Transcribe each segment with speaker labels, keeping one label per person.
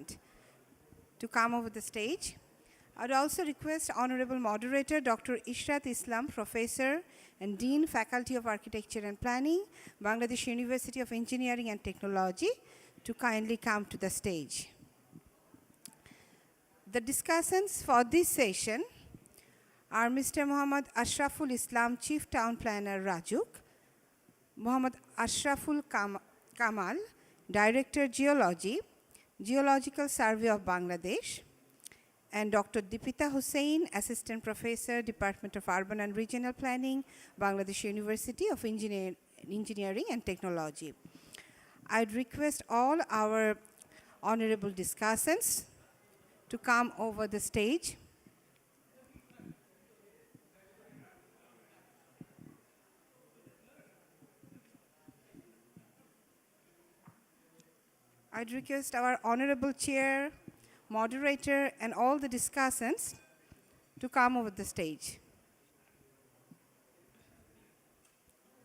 Speaker 1: Development to come over the stage. I would also request Honorable Moderator Dr. Ishrat Islam, Professor and Dean, Faculty of Architecture and Planning, Bangladesh University of Engineering and Technology, to kindly come to the stage. The discussants for this session are Mr. Muhammad Ashraful Islam, Chief Town Planner, Rajuk, Muhammad Ashraful Kamal, Director, Geology, Geological Survey of Bangladesh, and Dr. Deepita Hussain, Assistant Professor, Department of Urban and Regional Planning, Bangladesh University of Engineering and Technology. I'd request all our honorable discussants to come over the stage. I'd request our honorable chair, moderator, and all the discussants to come over the stage.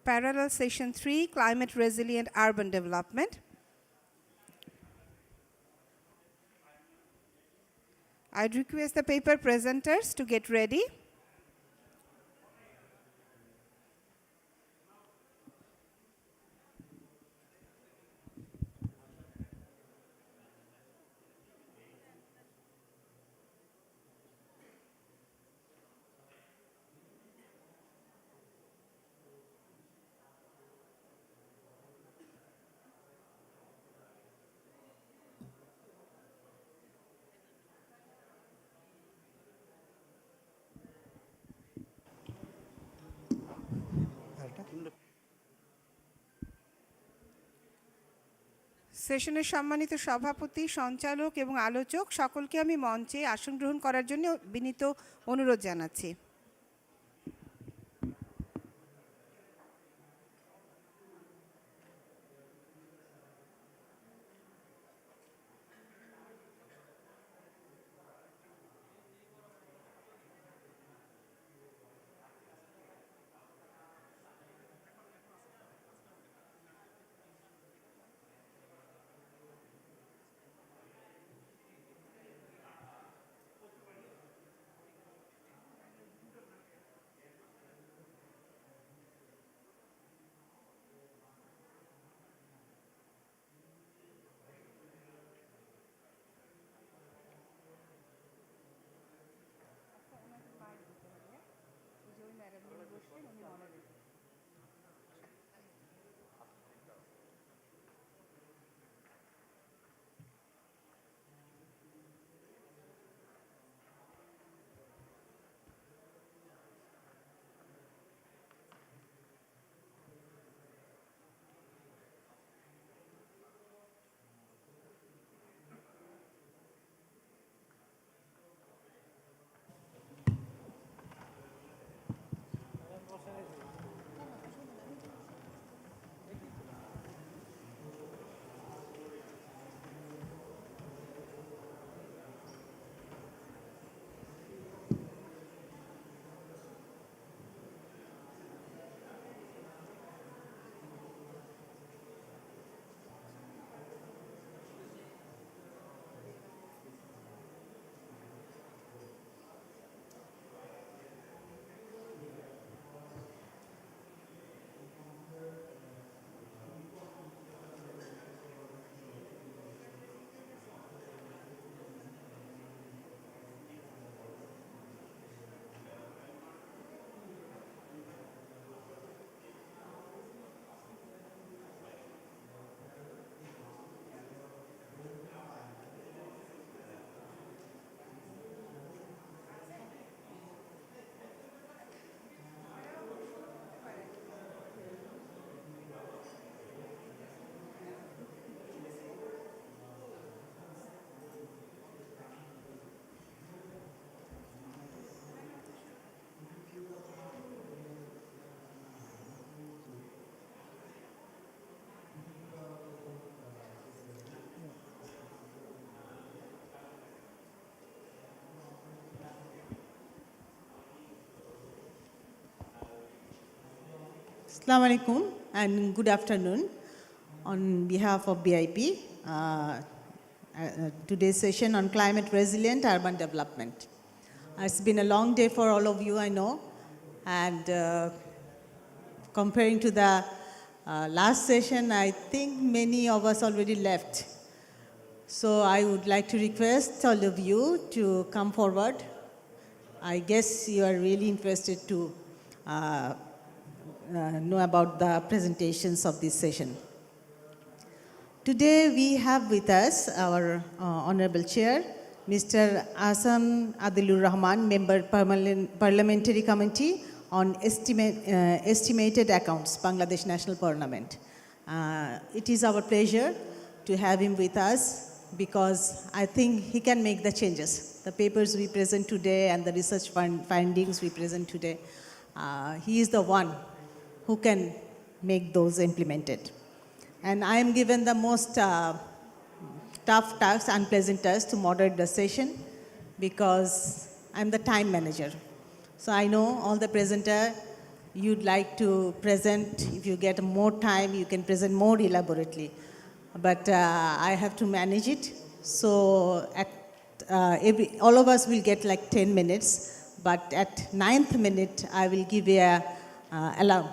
Speaker 1: Parallel Session 3, Climate Resilient Urban Development. I'd request the paper presenters to get ready. সেশনের সম্মানিত সভাপতি, সঞ্চালক এবং আলোচক সকলকে আমি মঞ্চে আসন গ্রহণ করার জন্য বিনীত অনুরোধ জানাচ্ছি।
Speaker 2: Assalamu alaikum and good afternoon. On behalf of BIP, today's session on climate resilient urban development. It's been a long day for all of you, I know, and comparing to the last session, I think many of us already left. So I would like to request all of you to come forward. I guess you are really interested to know about the presentations of this session. Today we have with us our Honorable Chair, Mr. Ahsan Adilur Rahman, Member Parliamentary Committee on Estimated Accounts, Bangladesh National Parliament. It is our pleasure to have him with us because I think he can make the changes. The papers we present today and the research findings we present today, he is the one who can make those implemented. And I am given the most tough task, unpleasant task to moderate the session because I'm the time manager. So I know all the presenter, you'd like to present, if you get more time, you can present more elaborately. But I have to manage it. So at all of us will get like 10 minutes, but at 9th minute, I will give you a alarm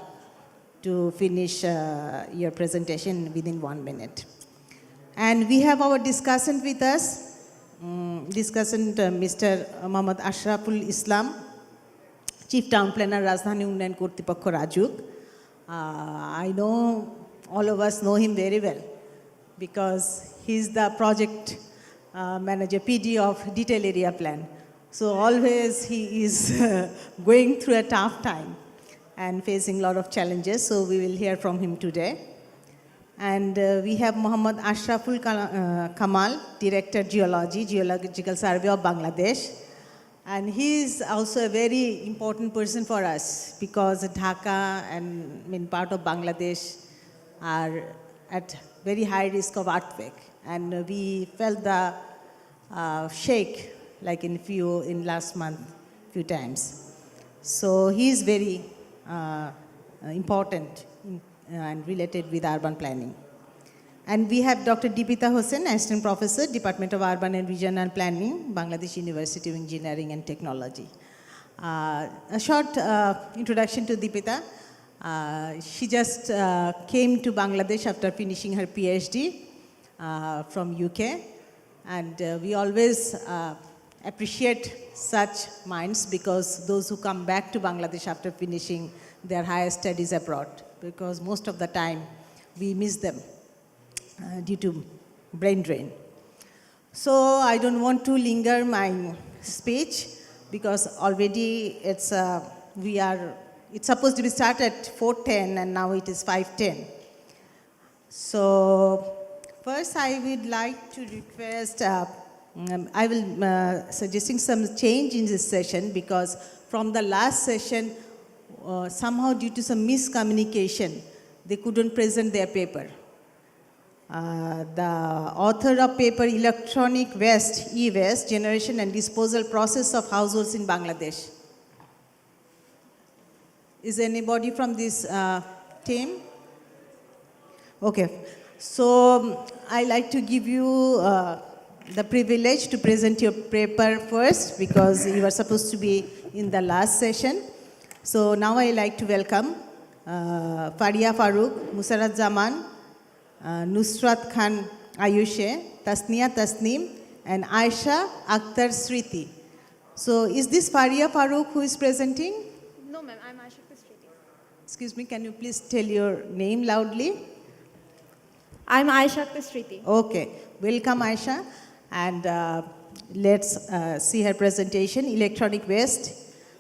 Speaker 2: to finish your presentation within 1 minute. And we have our discussant with us, Mr. Mohammad Ashraful Islam, Chief Town Planner, Rajdhani Unnayan Kortipokho Rajuk. I know all of us know him very well because he's the project manager, PD of Detail Area Plan. So always he is going through a tough time and facing a lot of challenges, so we will hear from him today. And we have Muhammad Ashraful Kamal, Director Geology, Geological Survey of Bangladesh. And he is also a very important person for us because Dhaka and part of Bangladesh are at very high risk of earthquake. And we felt the shake like in last month, few times. So he is very important and related with urban planning. And we have Dr. Deepita Hossain, Assistant Professor, Department of Urban and Regional Planning, Bangladesh University of Engineering and Technology. A short introduction to Deepita. She just came to Bangladesh after finishing her PhD from UK. And we always appreciate such minds because those who come back to Bangladesh after finishing their higher studies abroad, because most of the time we miss them due to brain drain. So I don't want to linger my speech because already it's supposed to be started at 4:10 and now it is 5:10. So first I would like to request, I will suggesting some change in this session because from the last session, somehow due to some miscommunication, they couldn't present their paper. The author of paper Electronic Waste, E-Waste, Generation and Disposal Process of Households in Bangladesh. Is anybody from this team? Okay. So I like to give you the privilege to present your paper first because you are supposed to be in the last session. So now I like to welcome Faria Farooq, Musarat Zaman, Nusrat Khan Ayushe, Tasnia Tasnim, and Aisha Akhtar Sriti. So is this Faria Farooq who is presenting?
Speaker 3: No, ma'am, I'm Aisha Akhtar Sriti.
Speaker 2: Excuse me, can you please tell your name loudly?
Speaker 3: I'm Aisha Akhtar Sriti.
Speaker 2: Okay, welcome Aisha. And let's see her presentation, Electronic Waste,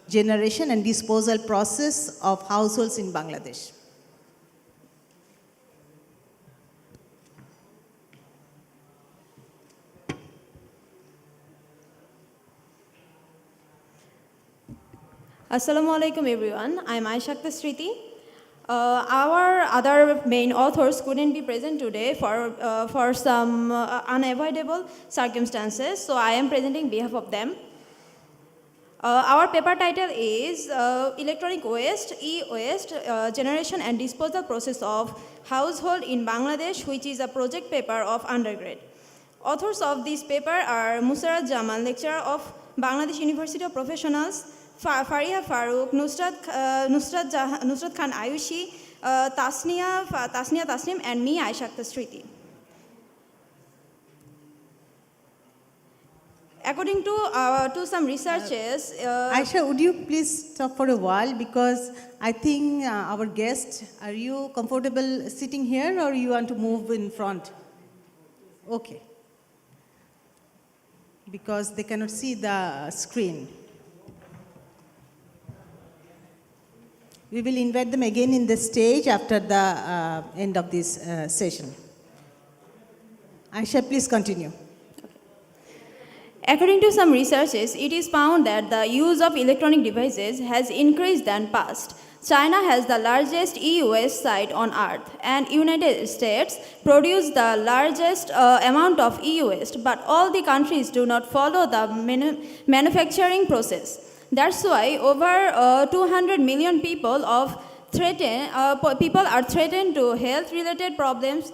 Speaker 2: Generation and Disposal Process of Households in Bangladesh.
Speaker 3: Assalamu alaikum everyone. I'm Aisha Akhtar Sriti. Our other main authors couldn't be present today for some unavoidable circumstances, so I am presenting behalf of them. Our paper title is Electronic Waste, E-Waste, Generation and Disposal Process of Household in Bangladesh, which is a project paper of undergrad. Authors of this paper are Musarrat Jamal, lecturer of Bangladesh University of Professionals, Fariha Farooq, Nusrat Khan Ayushi, Tasnia Tasnim, and me, Aisha Akhtar Sriti. According to some researches,
Speaker 2: Aisha, would you please stop for a while, because I think our guest, are you comfortable sitting here or you want to move in front? Okay. Because they cannot see the screen. We will invite them again in the stage after the end of this session. Aisha, please continue.
Speaker 3: according to some researches, it is found that the use of electronic devices has increased than past. China has the largest e-waste site on earth, and United States produce the largest amount of e-waste, but all the countries do not follow the manufacturing process. That's why over 200 million people are threatened to health-related problems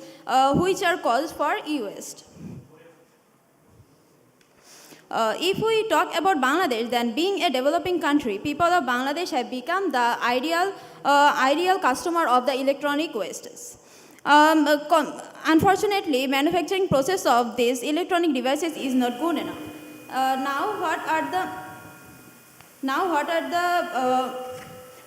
Speaker 3: which are caused for e-waste. If we talk about Bangladesh, then being a developing country, people of Bangladesh have become the ideal customer of the electronic wastes. Unfortunately, manufacturing process of these electronic devices is not good enough.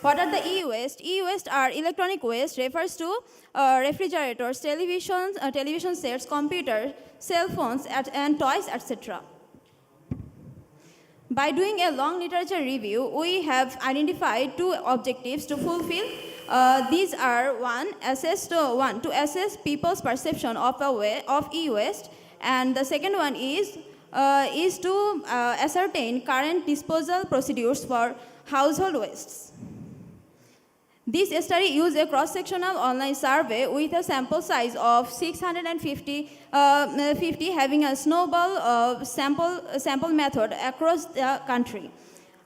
Speaker 3: What are the e-waste? E-waste are electronic waste, refers to refrigerators, television sets, computers, cell phones, and toys, etc. By doing a long literature review, we have identified two objectives to fulfill. These are to assess people's perception of e-waste, and the second one is to ascertain current disposal procedures for household wastes. This study used a cross-sectional online survey with a sample size of 650 having a snowball sample method across the country.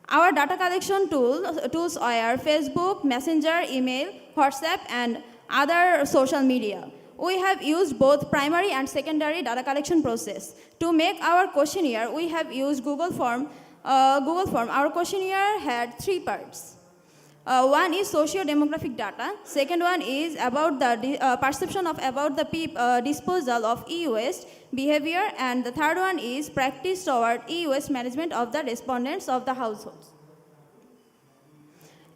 Speaker 3: Our data collection tools are Facebook, Messenger, email, WhatsApp, and other social media. We have used both primary and secondary data collection process. To make our questionnaire, we have used Google Form. Our questionnaire had 3 parts. One is socio-demographic data. Second one is about the perception about the disposal of e-waste behavior, and the third one is practice toward e-waste management of the respondents of the households.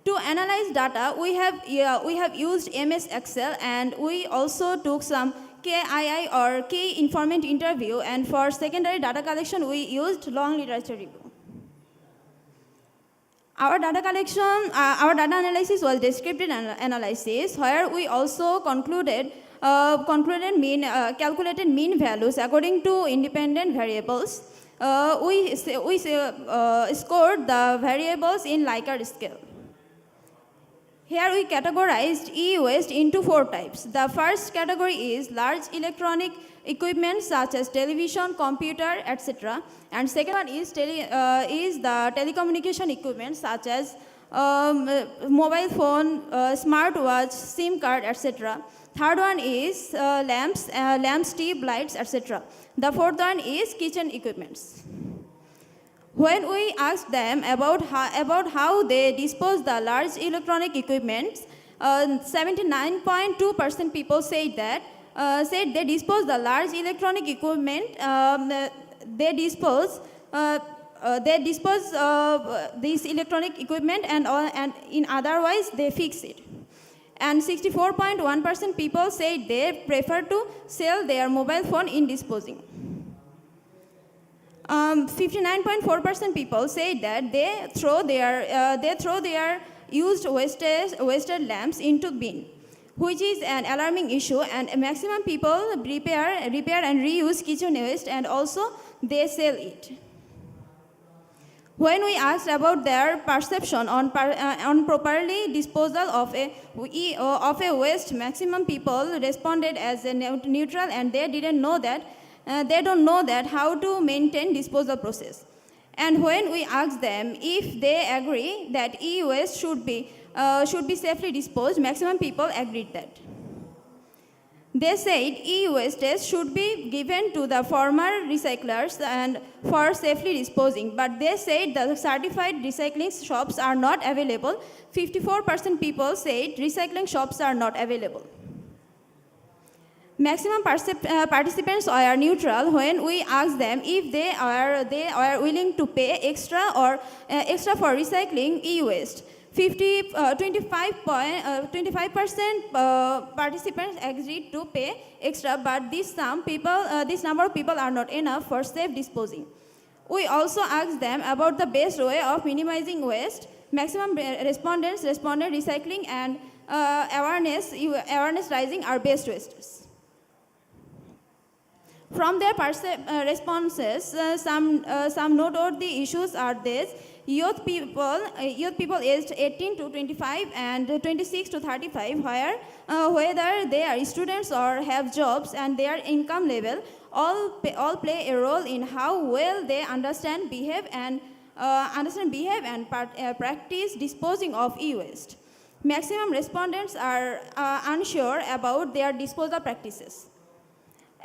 Speaker 3: To analyze data, we have used MS Excel, and we also took some KII or key informant interview, and for secondary data collection we used long literature review. Our data analysis was descriptive analysis, where we also calculated mean values according to independent variables. We scored the variables in Likert scale. Here we categorized e-waste into 4 types. The first category is large electronic equipment such as television, computer, etc. And second one is the telecommunication equipment such as mobile phone, smartwatch, SIM card, etc. Third one is lamps, tube lights, etc. The fourth one is kitchen equipments. When we asked them about how they dispose the large electronic equipment, 79.2% people said they dispose the large electronic equipment. They dispose this electronic equipment, and in otherwise they fix it. And 64.1% people said they prefer to sell their mobile phone in disposing. 59.4% people say that they throw their used wasted lamps into bin, which is an alarming issue, and maximum people repair and reuse kitchen waste, and also they sell it. When we asked about their perception on properly disposal of a waste, maximum people responded as a neutral, and they don't know that how to maintain disposal process. And when we asked them if they agree that e-waste should be safely disposed, maximum people agreed that. They said e-wastes should be given to the former recyclers and for safely disposing, but they said the certified recycling shops are not available. 54% people said recycling shops are not available. Maximum participants are neutral when we ask them if they are willing to pay extra for recycling e-waste. 25% participants agreed to pay extra, but this number of people are not enough for safe disposing. We also asked them about the best way of minimizing waste. Maximum respondents responded recycling and awareness raising are best wasters. From their responses, some noteworthy issues are this: youth people aged 18 to 25 and 26 to 35, whether they are students or have jobs, and their income level all play a role in how well they understand, behave, and practice disposing of e-waste. Maximum respondents are unsure about their disposal practices.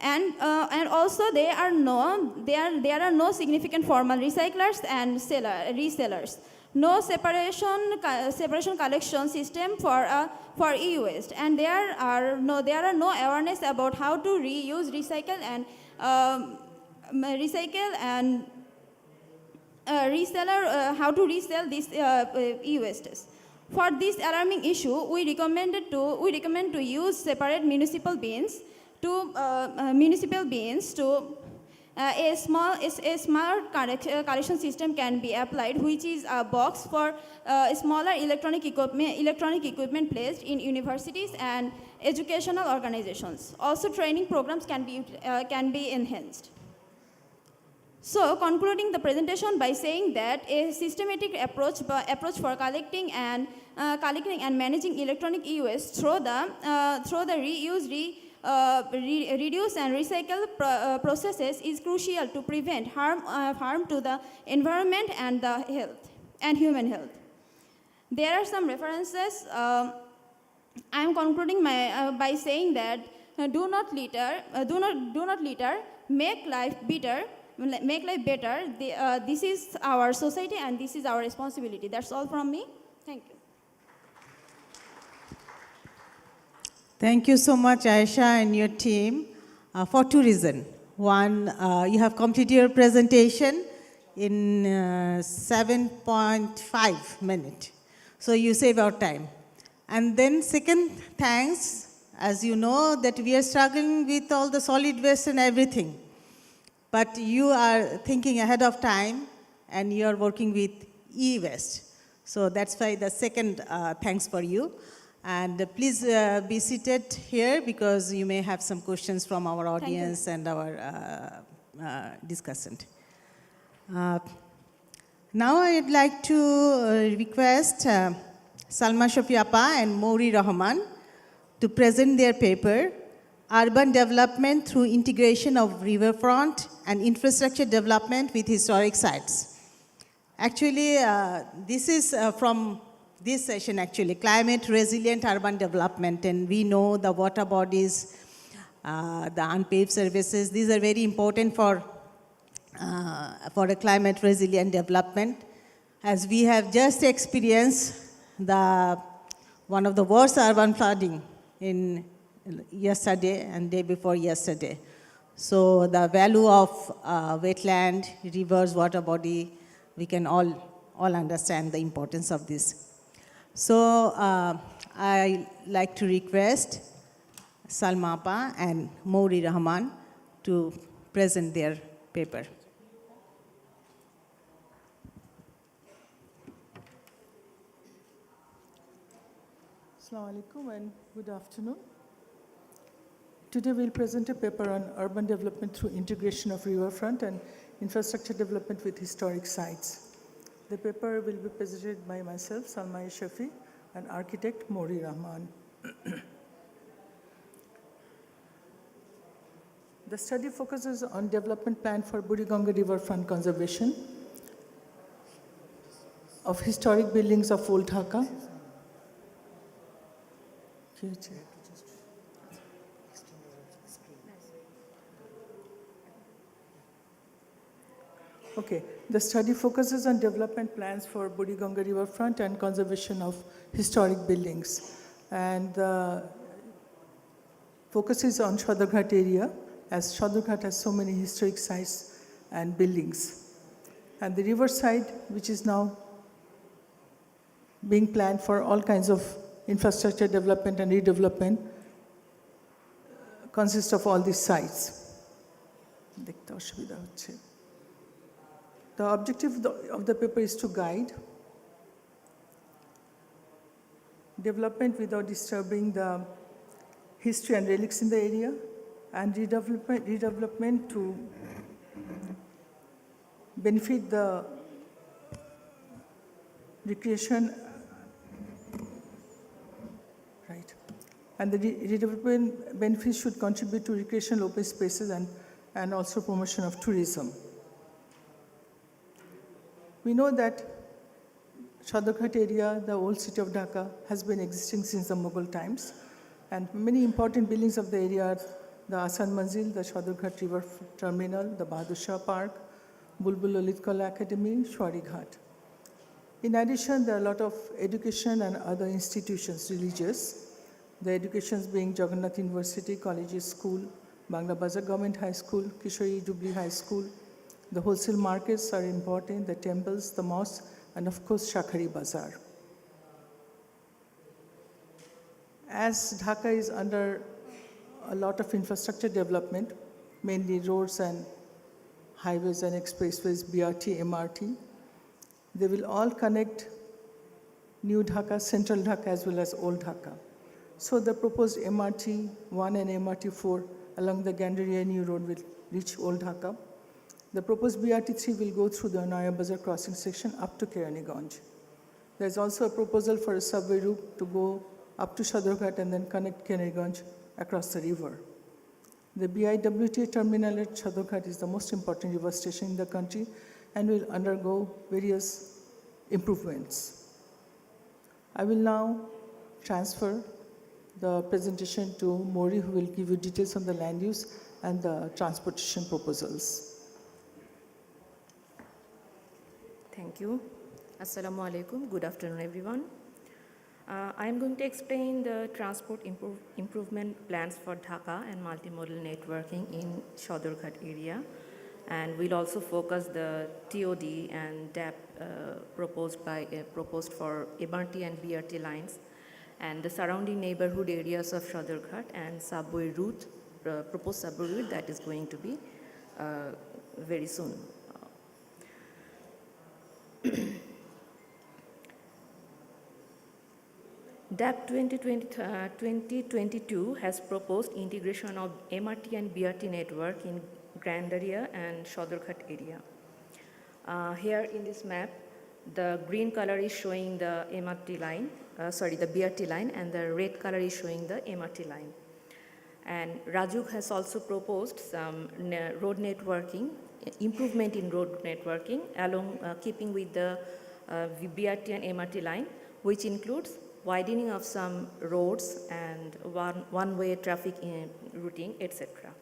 Speaker 3: And also there are no significant formal recyclers and resellers. No separation collection system for e-waste, and there are no awareness about how to reuse, recycle, and how to resell these e-wastes. For this alarming issue, we recommend to use separate municipal bins. A smart collection system can be applied, which is a box for smaller electronic equipment placed in universities and educational organizations. Also, training programs can be enhanced. So, concluding the presentation by saying that a systematic approach for collecting and managing electronic e-waste through the reuse, reduce and recycle processes is crucial to prevent harm to the environment and the health and human health. There are some references. I am concluding by saying that do not litter, make life better. This is our society and this is our responsibility. That's all from me. Thank you.
Speaker 2: Thank you so much, Aisha and your team, for two reasons. One, you have completed your presentation in 7.5 minutes. So you save our time. And then second, thanks, as you know, that we are struggling with all the solid waste and everything. But you are thinking ahead of time and you are working with e-waste. So that's why the second thanks for you. And please be seated here because you may have some questions from our audience and our discussant. Now I'd like to request Salma Shafiapa and Mouri Rahman to present their paper, Urban Development through Integration of Riverfront and Infrastructure Development with Historic Sites. Actually, this is from this session actually, climate resilient urban development, and we know the water bodies, the unpaved services, these are very important for a climate resilient development. As we have just experienced one of the worst urban flooding in yesterday and day before yesterday. So the value of wetland, rivers, water body, we can all understand the importance of this. So I like to request Salma Appa and Mouri Rahman to present their paper.
Speaker 4: Assalamu alaikum and good afternoon. Today we'll present a paper on urban development through integration of riverfront and infrastructure development with historic sites. The paper will be presented by myself, Salma Shafi, and architect Mouri Rahman. The study focuses on development plan for Buriganga riverfront conservation of historic buildings of Old Dhaka. Okay, the study focuses on development plans for Buriganga riverfront and conservation of historic buildings. And the focus is on Sadarghat area, as Sadarghat has so many historic sites and buildings. And the riverside, which is now being planned for all kinds of infrastructure development and redevelopment, consists of all these sites. দেখতে অসুবিধা হচ্ছে। The objective of the paper is to guide development without disturbing the history and relics in the area, and redevelopment to benefit the recreation, right? And the redevelopment benefits should contribute to recreational open spaces and also promotion of tourism. We know that Sadarghat area, the old city of Dhaka, has been existing since the Mughal times, and many important buildings of the area are the Asan Manzil, the Sadarghat River Terminal, the Bahadur Shah Park, Bulbul Lalit Kala Academy, Shwari Ghat. In addition, there are a lot of education and other institutions, religious. The educations being Jagannath University, Colleges School, Bangla Bazar Government High School, Kishori Jubilee High School. The wholesale markets are important, the temples, the mosques, and of course Shakhari Bazaar. As Dhaka is under a lot of infrastructure development, mainly roads and highways and expressways, BRT, MRT, they will all connect New Dhaka, Central Dhaka as well as Old Dhaka. So the proposed MRT 1 and MRT 4 along the Gandaria New Road will reach Old Dhaka. The proposed BRT 3 will go through the Naya Bazar crossing section up to Keraniganj. There is also a proposal for a subway route to go up to Sadarghat and then connect Keraniganj across the river. The BIWTA terminal at Sadarghat is the most important river station in the country and will undergo various improvements. I will now transfer the presentation to Mori, who will give you details on the land use and the transportation proposals.
Speaker 5: Thank you. Assalamu alaikum. Good afternoon, everyone. I am going to explain the transport improvement plans for Dhaka and multimodal networking in Sadarghat area. And we'll also focus the TOD and DAP proposed for MRT and BRT lines and the surrounding neighborhood areas of Sadarghat and subway route, proposed subway route that is going to be very soon. DAP 2022 has proposed integration of MRT and BRT network in Gandaria and Sadarghat area. Here in this map, the green color is showing the the BRT line, and the red color is showing the MRT line. And Rajuk has also proposed some road networking, improvement in road networking along keeping with the BRT and MRT line, which includes widening of some roads and one-way traffic routing, etc.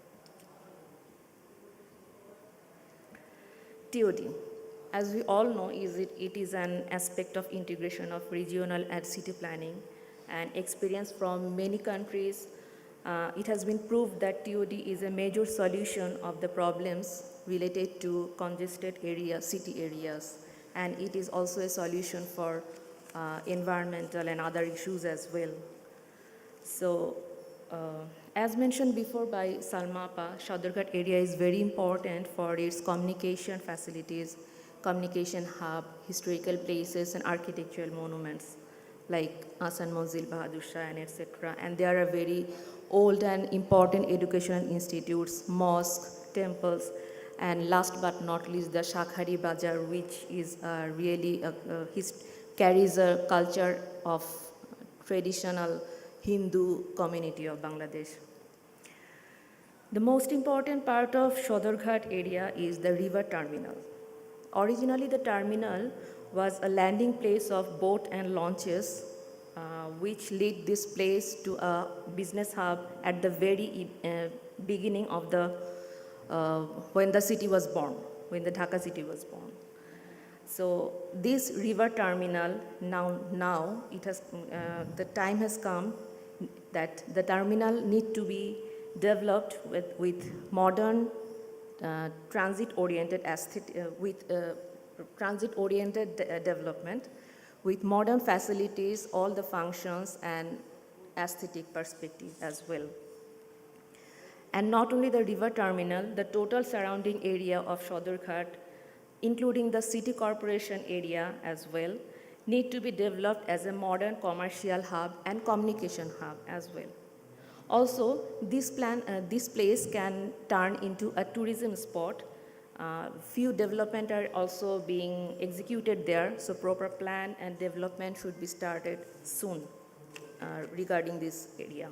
Speaker 5: TOD. As we all know, it is an aspect of integration of regional and city planning, and experience from many countries. It has been proved that TOD is a major solution of the problems related to congested areas, city areas, and it is also a solution for environmental and other issues as well. So, as mentioned before by Salmapa, Sadarghat area is very important for its communication facilities, communication hub, historical places, and architectural monuments like Asan Manzil, Bahadur Shah, and etc. And there are very old and important educational institutes, mosques, temples, and last but not least the Shakhari Bazaar, which is really carries a culture of traditional Hindu community of Bangladesh. The most important part of Sadarghat area is the river terminal. Originally, the terminal was a landing place of boat and launches, which lead this place to a business hub at the very beginning of when the city was born, when the Dhaka city was born. So this river terminal, now it has, the time has come that the terminal need to be developed with modern transit-oriented development, with modern facilities, all the functions and aesthetic perspective as well. And not only the river terminal, the total surrounding area of Sodorghat, including the city corporation area as well, need to be developed as a modern commercial hub and communication hub as well. Also, this place can turn into a tourism spot. Few development are also being executed there, so proper plan and development should be started soon regarding this area.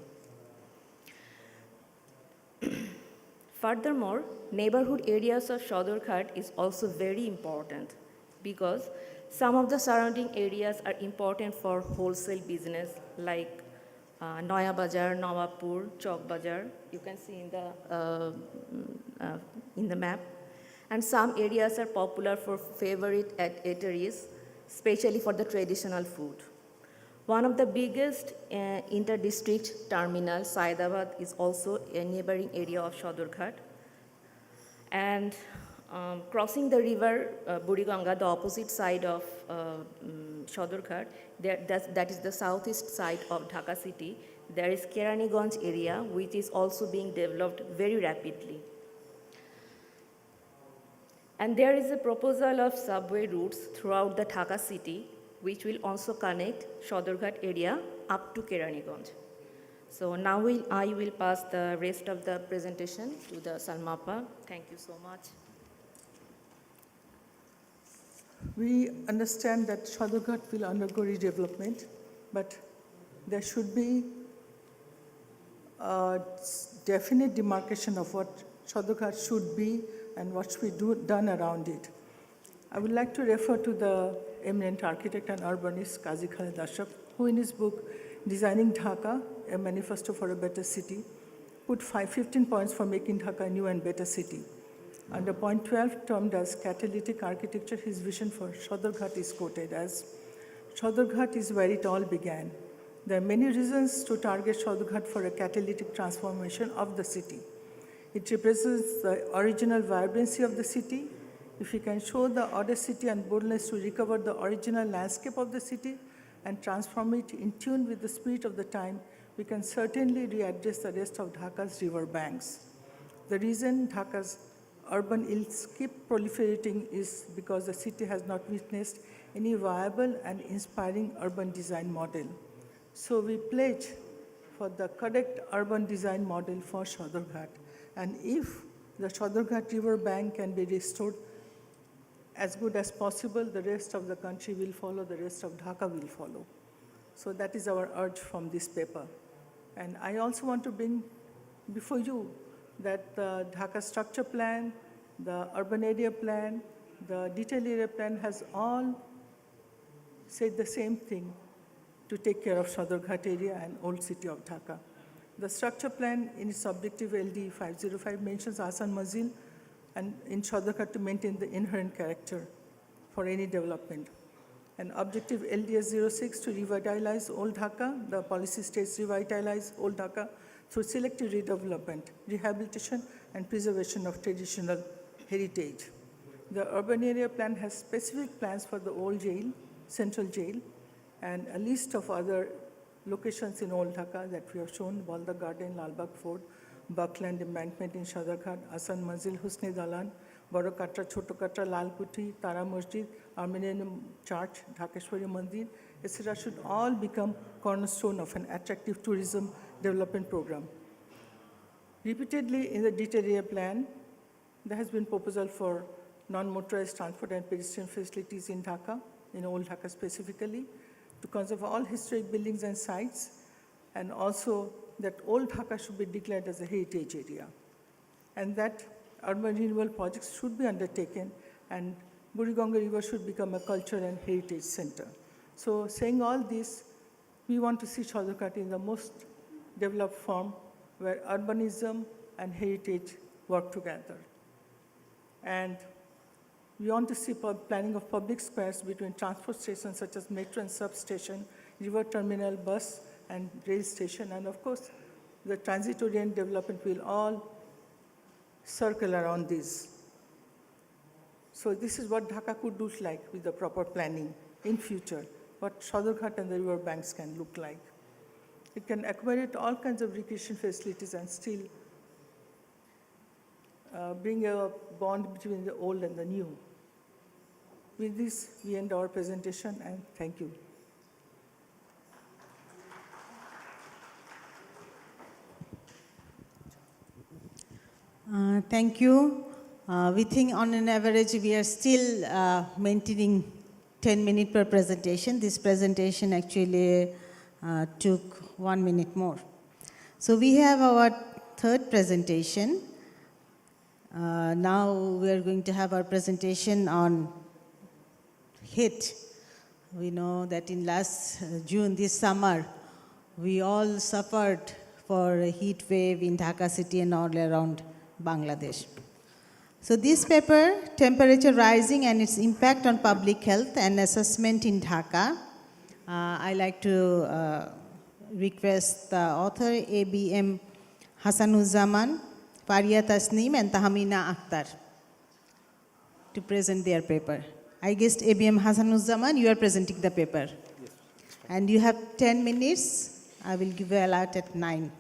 Speaker 5: Furthermore, neighborhood areas of Sodorghat is also very important because some of the surrounding areas are important for wholesale business like Noya Bazar, Nawabpur, Chowk Bazar. You can see in the map. And some areas are popular for favorite eateries, especially for the traditional food. One of the biggest inter-district terminal, Saidabad, is also a neighboring area of Sodorghat. And crossing the river Buriganga, the opposite side of Sodorghat, that is the southeast side of Dhaka city, there is Keraniganj area, which is also being developed very rapidly. And there is a proposal of subway routes throughout the Dhaka city, which will also connect Sodorghat area up to Keraniganj. So now I will pass the rest of the presentation to the Salmapa. Thank you so much.
Speaker 4: We understand that Sodorghat will undergo redevelopment, but there should be a definite demarcation of what Sodorghat should be and what should be done around it. I would like to refer to the eminent architect and urbanist Qazi Khaled Ashraf, who in his book Designing Dhaka, a Manifesto for a Better City, put 15 points for making Dhaka a new and better city. Under point 12, termed as catalytic architecture, his vision for Sodorghat is quoted as, Sodorghat is where it all began. There are many reasons to target Sodorghat for a catalytic transformation of the city. It represents the original vibrancy of the city. If we can show the audacity and boldness to recover the original landscape of the city and transform it in tune with the spirit of the time, we can certainly readdress the rest of Dhaka's river banks. The reason Dhaka's urban ills keep proliferating is because the city has not witnessed any viable and inspiring urban design model. So we pledge for the correct urban design model for Sodorghat. And if the Sodorghat river bank can be restored as good as possible, the rest of the country will follow, the rest of Dhaka will follow. So that is our urge from this paper. And I also want to bring before you that the Dhaka structure plan, the urban area plan, the detailed area plan has all said the same thing to take care of Sodorghat area and old city of Dhaka. The structure plan in its objective LD 505 mentions Asan Mazil and in Sodorghat to maintain the inherent character for any development. And objective LDS 06 to revitalize old Dhaka, the policy states revitalize old Dhaka through selective redevelopment, rehabilitation and preservation of traditional heritage. The urban area plan has specific plans for the old jail, central jail, and a list of other locations in Old Dhaka that we have shown, Balda Garden, Lalbagh Fort, Buckland Embankment in Sodorghat, Asan Manzil, Husni Dalan, Baro Katra, Choto Katra, Lal Kuthi, Tara Masjid, Armenian Church, Dhakeshwari Mandir, etc. should all become cornerstone of an attractive tourism development program. Repeatedly in the detailed area plan, there has been proposal for non-motorized transport and pedestrian facilities in Dhaka, in Old Dhaka specifically, to conserve all historic buildings and sites, and also that Old Dhaka should be declared as a heritage area, and that urban renewal projects should be undertaken, and Buriganga River should become a culture and heritage center. So saying all this, we want to see Sodorghat in the most developed form where urbanism and heritage work together. And We want to see planning of public squares between transport stations such as metro and substation, river terminal, bus and rail station, and of course, the transit-oriented development will all circle around this. So this is what Dhaka could look like with the proper planning in future, what Sadarghat and the river banks can look like. It can accommodate all kinds of recreation facilities and still bring a bond between the old and the new. With this, we end our presentation, and thank you.
Speaker 2: Thank you. We think on an average we are still maintaining 10 minutes per presentation. This presentation actually took 1 minute more. So we have our third presentation. Now we are going to have our presentation on heat. We know that in last June, this summer, we all suffered for a heat wave in Dhaka city and all around Bangladesh. So this paper, Temperature Rising and its Impact on Public Health and Assessment in Dhaka, I like to request the author ABM Hassanuzzaman, Faria Tasneem and Tahmina Akhtar to present their paper. I guess ABM Hassanuzzaman, you are presenting the paper. Yes. And you have 10 minutes. I will give you a alert at 9.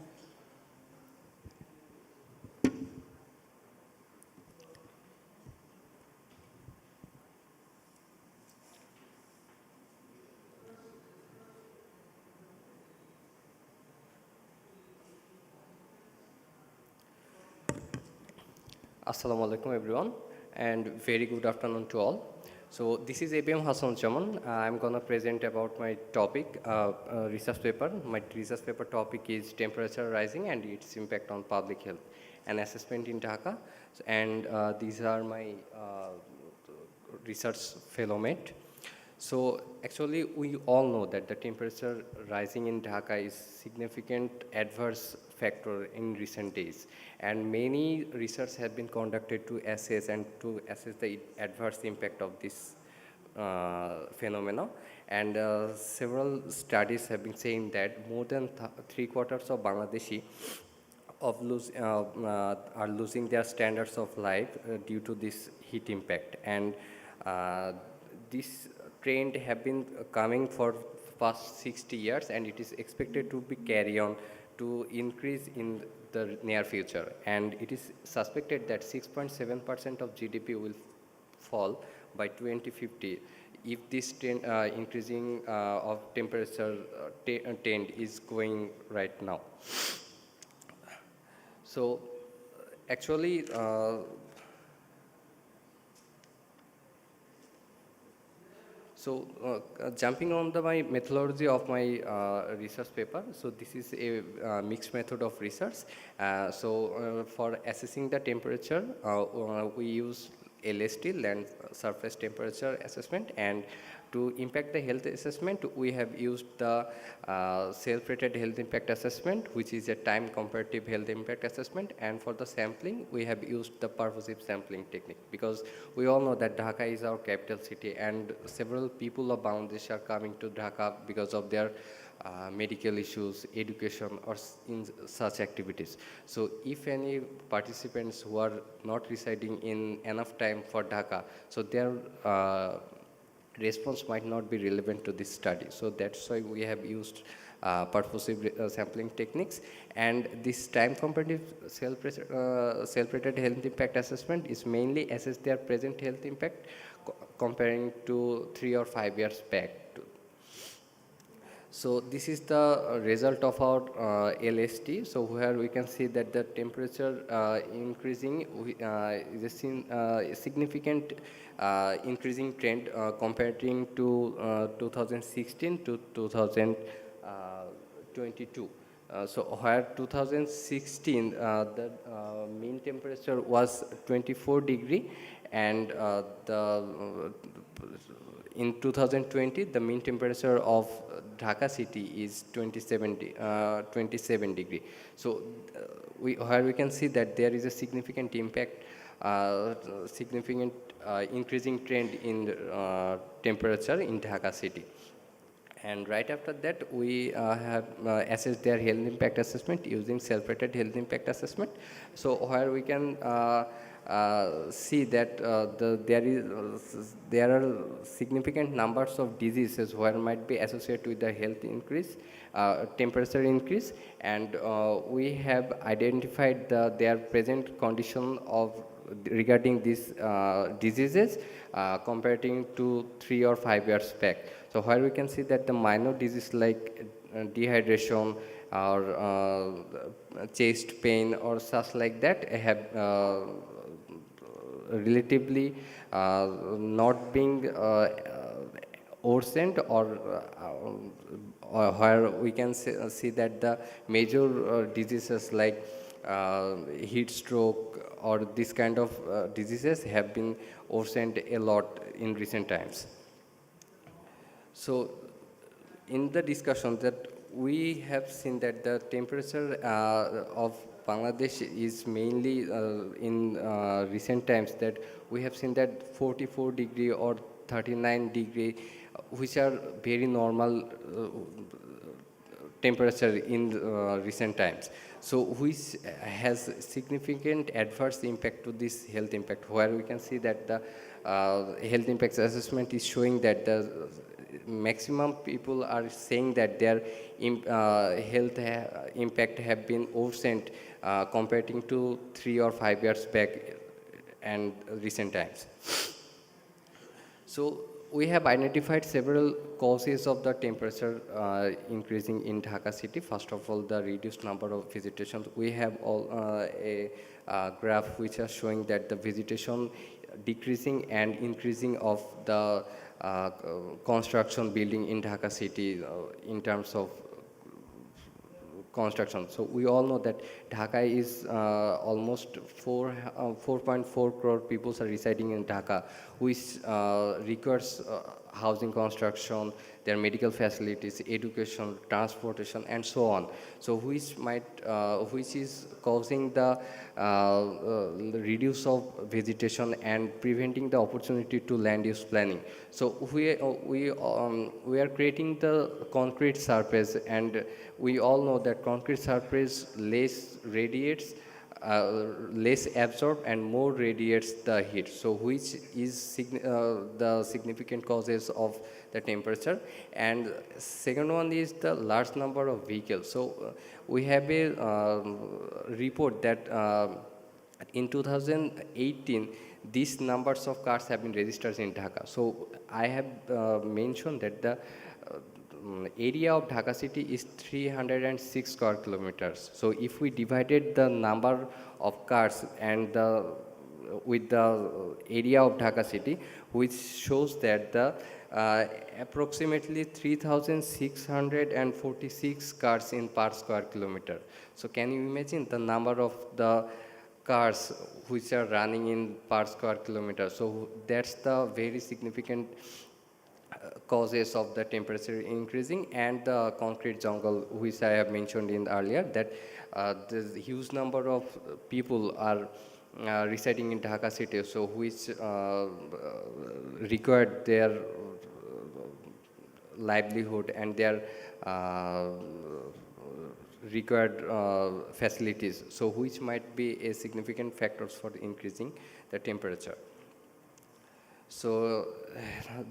Speaker 6: Assalamu alaikum everyone, and very good afternoon to all. So this is ABM Hassanuzzaman. I'm going to present about my topic, research paper. My research paper topic is temperature rising and its impact on public health and assessment in Dhaka. And these are my research fellow mate. So actually we all know that the temperature rising in Dhaka is significant adverse factor in recent days, and many research have been conducted to assess the adverse impact of this phenomena, and several studies have been saying that more than 3/4 of Bangladeshi are losing their standards of life due to this heat impact, and this trend have been coming for past 60 years, and it is expected to be carry on to increase in the near future. And it is suspected that 6.7% of GDP will fall by 2050 if this trend, increasing of temperature trend is going right now. So actually jumping on my methodology of my research paper, so this is a mixed method of research. For assessing the temperature, we use LST, land surface temperature assessment, and to impact the health assessment, we have used the self-rated health impact assessment, which is a time comparative health impact assessment. And for the sampling, we have used the purposive sampling technique, because we all know that Dhaka is our capital city, and several people of Bangladesh are coming to Dhaka because of their medical issues, education, or in such activities. So if any participants who are not residing in enough time for Dhaka, so their response might not be relevant to this study. So that's why we have used purposive sampling techniques. And this time comparative self-rated health impact assessment is mainly assess their present health impact comparing to 3 or 5 years back. So this is the result of our LST. So where we can see that the temperature increasing is a significant increasing trend comparing to 2016 to 2022. So where 2016 the mean temperature was 24 degree, and in 2020 the mean temperature of Dhaka city is 27 degree. So where we can see that there is a significant impact significant increasing trend in temperature in Dhaka city. And right after that, we have assessed their health impact assessment using self-rated health impact assessment. So where we can see that there are significant numbers of diseases where might be associated with the health increase, temperature increase, and we have identified their present condition of regarding these diseases comparing to 3 or 5 years back. So where we can see that the minor disease like dehydration or chest pain or such like that have relatively not being worsened, or where we can see that the major diseases like heat stroke or this kind of diseases have been worsened a lot in recent times. So in the discussion that we have seen that the temperature of Bangladesh is mainly in recent times that we have seen that 44 degree or 39 degree, which are very normal temperature in recent times. So which has significant adverse impact to this health impact, where we can see that the health impact assessment is showing that the maximum people are saying that their health impact have been worsened comparing to 3 or 5 years back and recent times. So we have identified several causes of the temperature increasing in Dhaka city. First of all, the reduced number of visitations. We have a graph which are showing that the visitation decreasing and increasing of the construction building in Dhaka city in terms of construction. So we all know that Dhaka is almost 4.4 crore people are residing in Dhaka, which requires housing construction, their medical facilities, education, transportation, and so on. So which is causing the reduce of vegetation and preventing the opportunity to land use planning. So we are creating the concrete surface, and we all know that concrete surface less radiates, less absorb and more radiates the heat, so which is the significant causes of the temperature. And second one is the large number of vehicles. So we have a report that in 2018 these numbers of cars have been registered in Dhaka. So I have mentioned that the area of Dhaka city is 306 square kilometers. So if we divided the number of cars and with the area of Dhaka city, which shows that the approximately 3,646 cars in per square kilometer. So can you imagine the number of the cars which are running in per square kilometer? So that's the very significant causes of the temperature increasing. And the concrete jungle, which I have mentioned in earlier, that the huge number of people are residing in Dhaka city, so which required their livelihood and their required facilities, so which might be a significant factors for increasing the temperature. So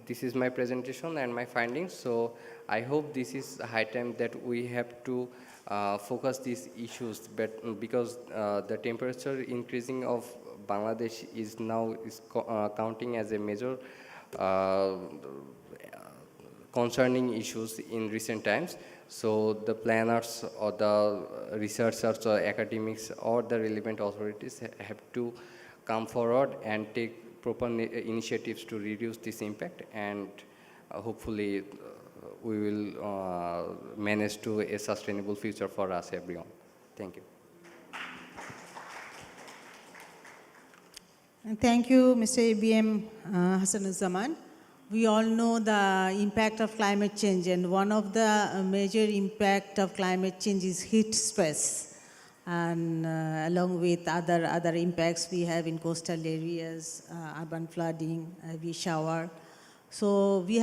Speaker 6: this is my presentation and my findings. So I hope this is high time that we have to focus these issues, but because the temperature increasing of Bangladesh is now counting as a major concerning issues in recent times. So the planners or the researchers or academics or the relevant authorities have to come forward and take proper initiatives to reduce this impact, and hopefully we will manage to a sustainable future for us everyone. Thank you.
Speaker 2: And thank you, Mr. ABM Hassanuzzaman. We all know the impact of climate change, and one of the major impact of climate change is heat stress. and along with other impacts we have in coastal areas, urban flooding, heavy shower. So we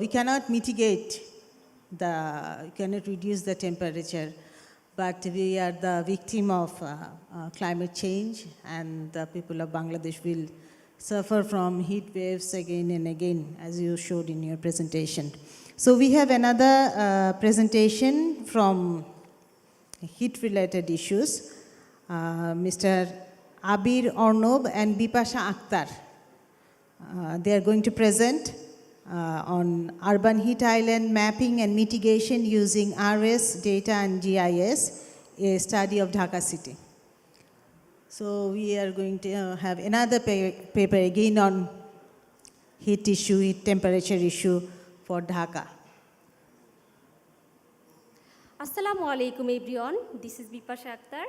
Speaker 2: cannot mitigate we cannot reduce the temperature, but we are the victim of climate change, and the people of Bangladesh will suffer from heat waves again and again, as you showed in your presentation. So we have another presentation from heat-related issues. Mr. Abir Arnob and Bipasha Akhtar. They are going to present on urban heat island mapping and mitigation using RS data and GIS, a study of Dhaka city. So we are going to have another paper again on heat issue, heat temperature issue for Dhaka.
Speaker 7: Assalamu alaikum everyone, this is Bipasha Akhtar,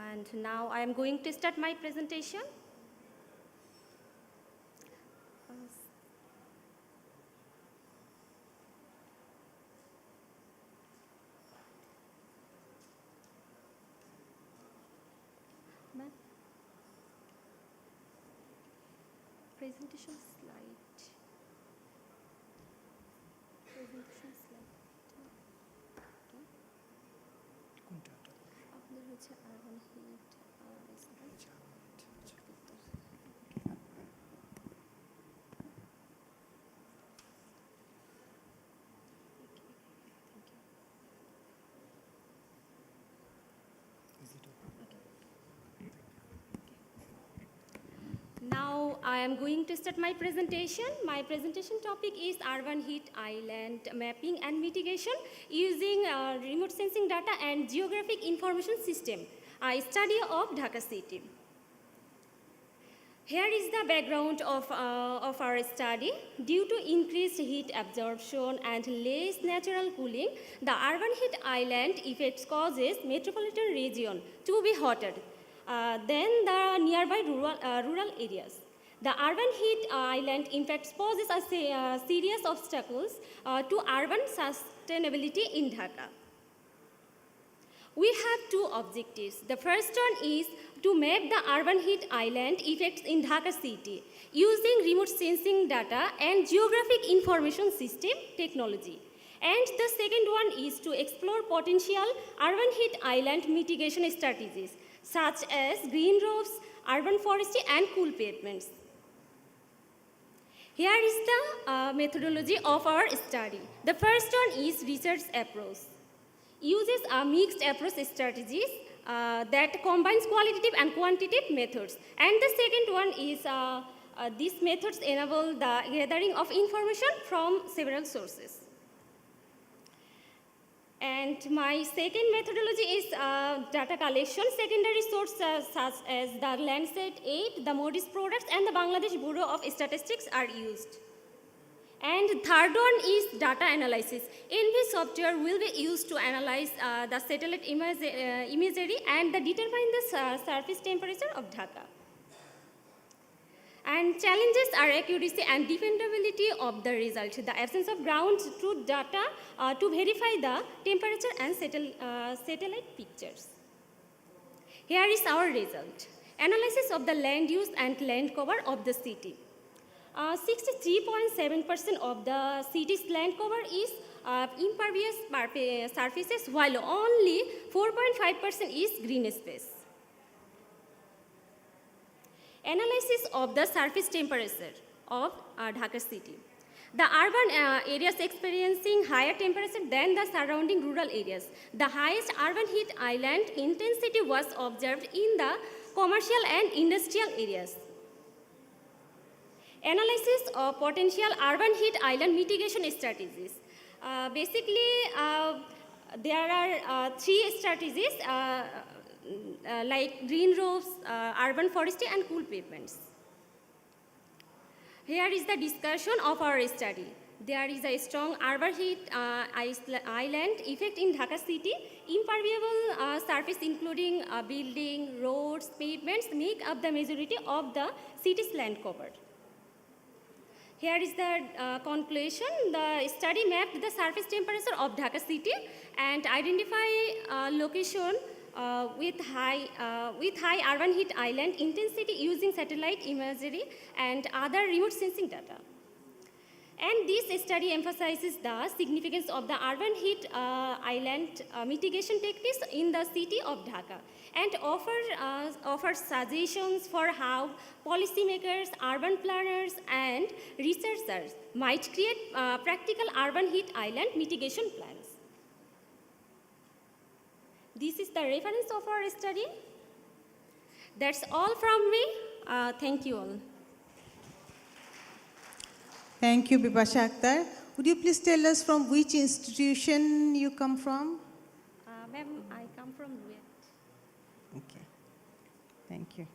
Speaker 7: and now I am going to start my presentation. Presentation slide. Presentation slide. আপনাদের হচ্ছে urban heat, Now I am going to start my presentation. My presentation topic is urban heat island mapping and mitigation using remote sensing data and geographic information system, a study of Dhaka city. Here is the background of our study. Due to increased heat absorption and less natural cooling, the urban heat island effect causes metropolitan region to be hotter than the nearby rural areas. The urban heat island impact poses a serious obstacles to urban sustainability in Dhaka. We have two objectives. The first one is to map the urban heat island effects in Dhaka city using remote sensing data and geographic information system technology. And the second one is to explore potential urban heat island mitigation strategies such as green roofs, urban forestry, and cool pavements. Here is the methodology of our study. The first one is research approach. Uses a mixed approach strategies that combines qualitative and quantitative methods. And the second one is these methods enable the gathering of information from several sources. And my second methodology is data collection. Secondary sources such as the LGED, the Moody's products, and the Bangladesh Bureau of Statistics are used. And third one is data analysis. NV software will be used to analyze the satellite imagery and determine the surface temperature of Dhaka. And challenges are accuracy and dependability of the result, the absence of ground truth data to verify the temperature and satellite pictures. Here is our result. Analysis of the land use and land cover of the city. 63.7% of the city's land cover is impervious surfaces, while only 4.5% is green space. Analysis of the surface temperature of Dhaka city. The urban areas experiencing higher temperature than the surrounding rural areas. The highest urban heat island intensity was observed in the commercial and industrial areas. Analysis of potential urban heat island mitigation strategies. Basically, there are three strategies like green roofs, urban forestry, and cool pavements. Here is the discussion of our study. There is a strong urban heat island effect in Dhaka city. Impermeable surface including building, roads, pavements make up the majority of the city's land cover. Here is the conclusion. The study mapped the surface temperature of Dhaka city and identify location with high urban heat island intensity using satellite imagery and other remote sensing data. And this study emphasizes the significance of the urban heat island mitigation techniques in the city of Dhaka and offers suggestions for how policymakers, urban planners, and researchers might create practical urban heat island mitigation plans. This is the reference of our study. That's all from me. Thank you all.
Speaker 2: Thank you, Bipasha Akhtar. Would you please tell us from which institution you come from?
Speaker 7: Ma'am, I come from LGED.
Speaker 2: Okay, thank you.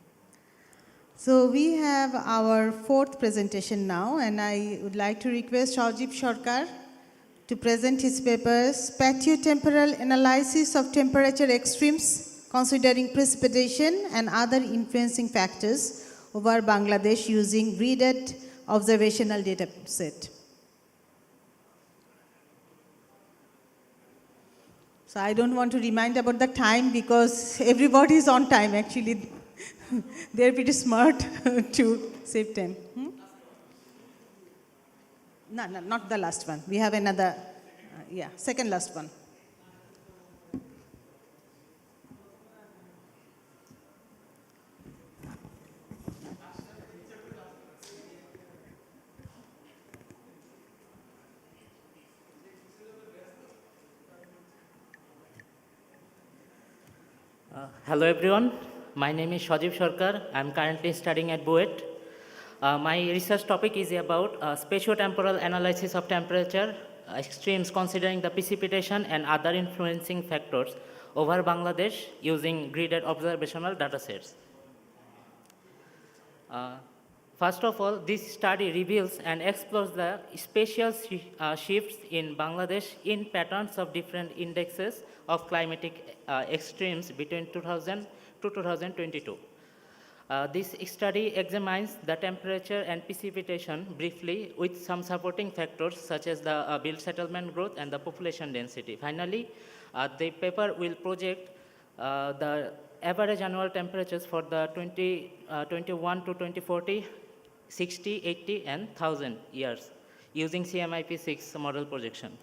Speaker 2: So we have our fourth presentation now, and I would like to request Sajib Sarkar to present his paper, Spatio-Temporal Analysis of Temperature Extremes Considering Precipitation and Other Influencing Factors over Bangladesh using GREDed Observational Data Set. So I don't want to remind about the time because everybody is on time actually. They're pretty smart to save time. No, not the last one. We have another, second last one.
Speaker 8: Hello everyone, my name is Sajib Sarkar. I am currently studying at LGED. My research topic is about spatio-temporal analysis of temperature extremes considering the precipitation and other influencing factors over Bangladesh using GREDed observational datasets. First of all, this study reveals and explores the spatial shifts in Bangladesh in patterns of different indexes of climatic extremes between 2000 to 2022. This study examines the temperature and precipitation briefly with some supporting factors such as the built settlement growth and the population density. Finally, the paper will project the average annual temperatures for the 2021 to 2040, 60, 80, and 1000 years using CMIP6 model projection.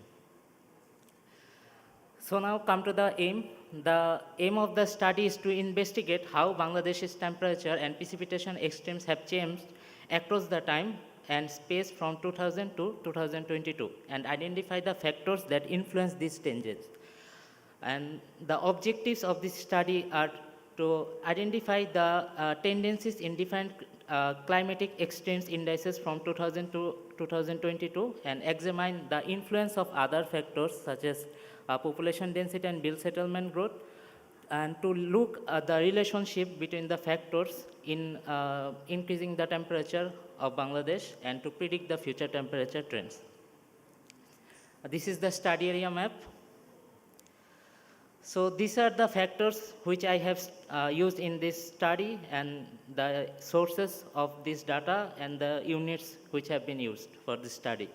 Speaker 8: So now come to the aim. The aim of the study is to investigate how Bangladesh's temperature and precipitation extremes have changed across the time and space from 2000 to 2022 and identify the factors that influence these changes. And the objectives of this study are to identify the tendencies in different climatic extremes indices from 2000 to 2022 and examine the influence of other factors such as population density and built settlement growth, and to look at the relationship between the factors in increasing the temperature of Bangladesh and to predict the future temperature trends. This is the study area map. So these are the factors which I have used in this study and the sources of this data and the units which have been used for this study.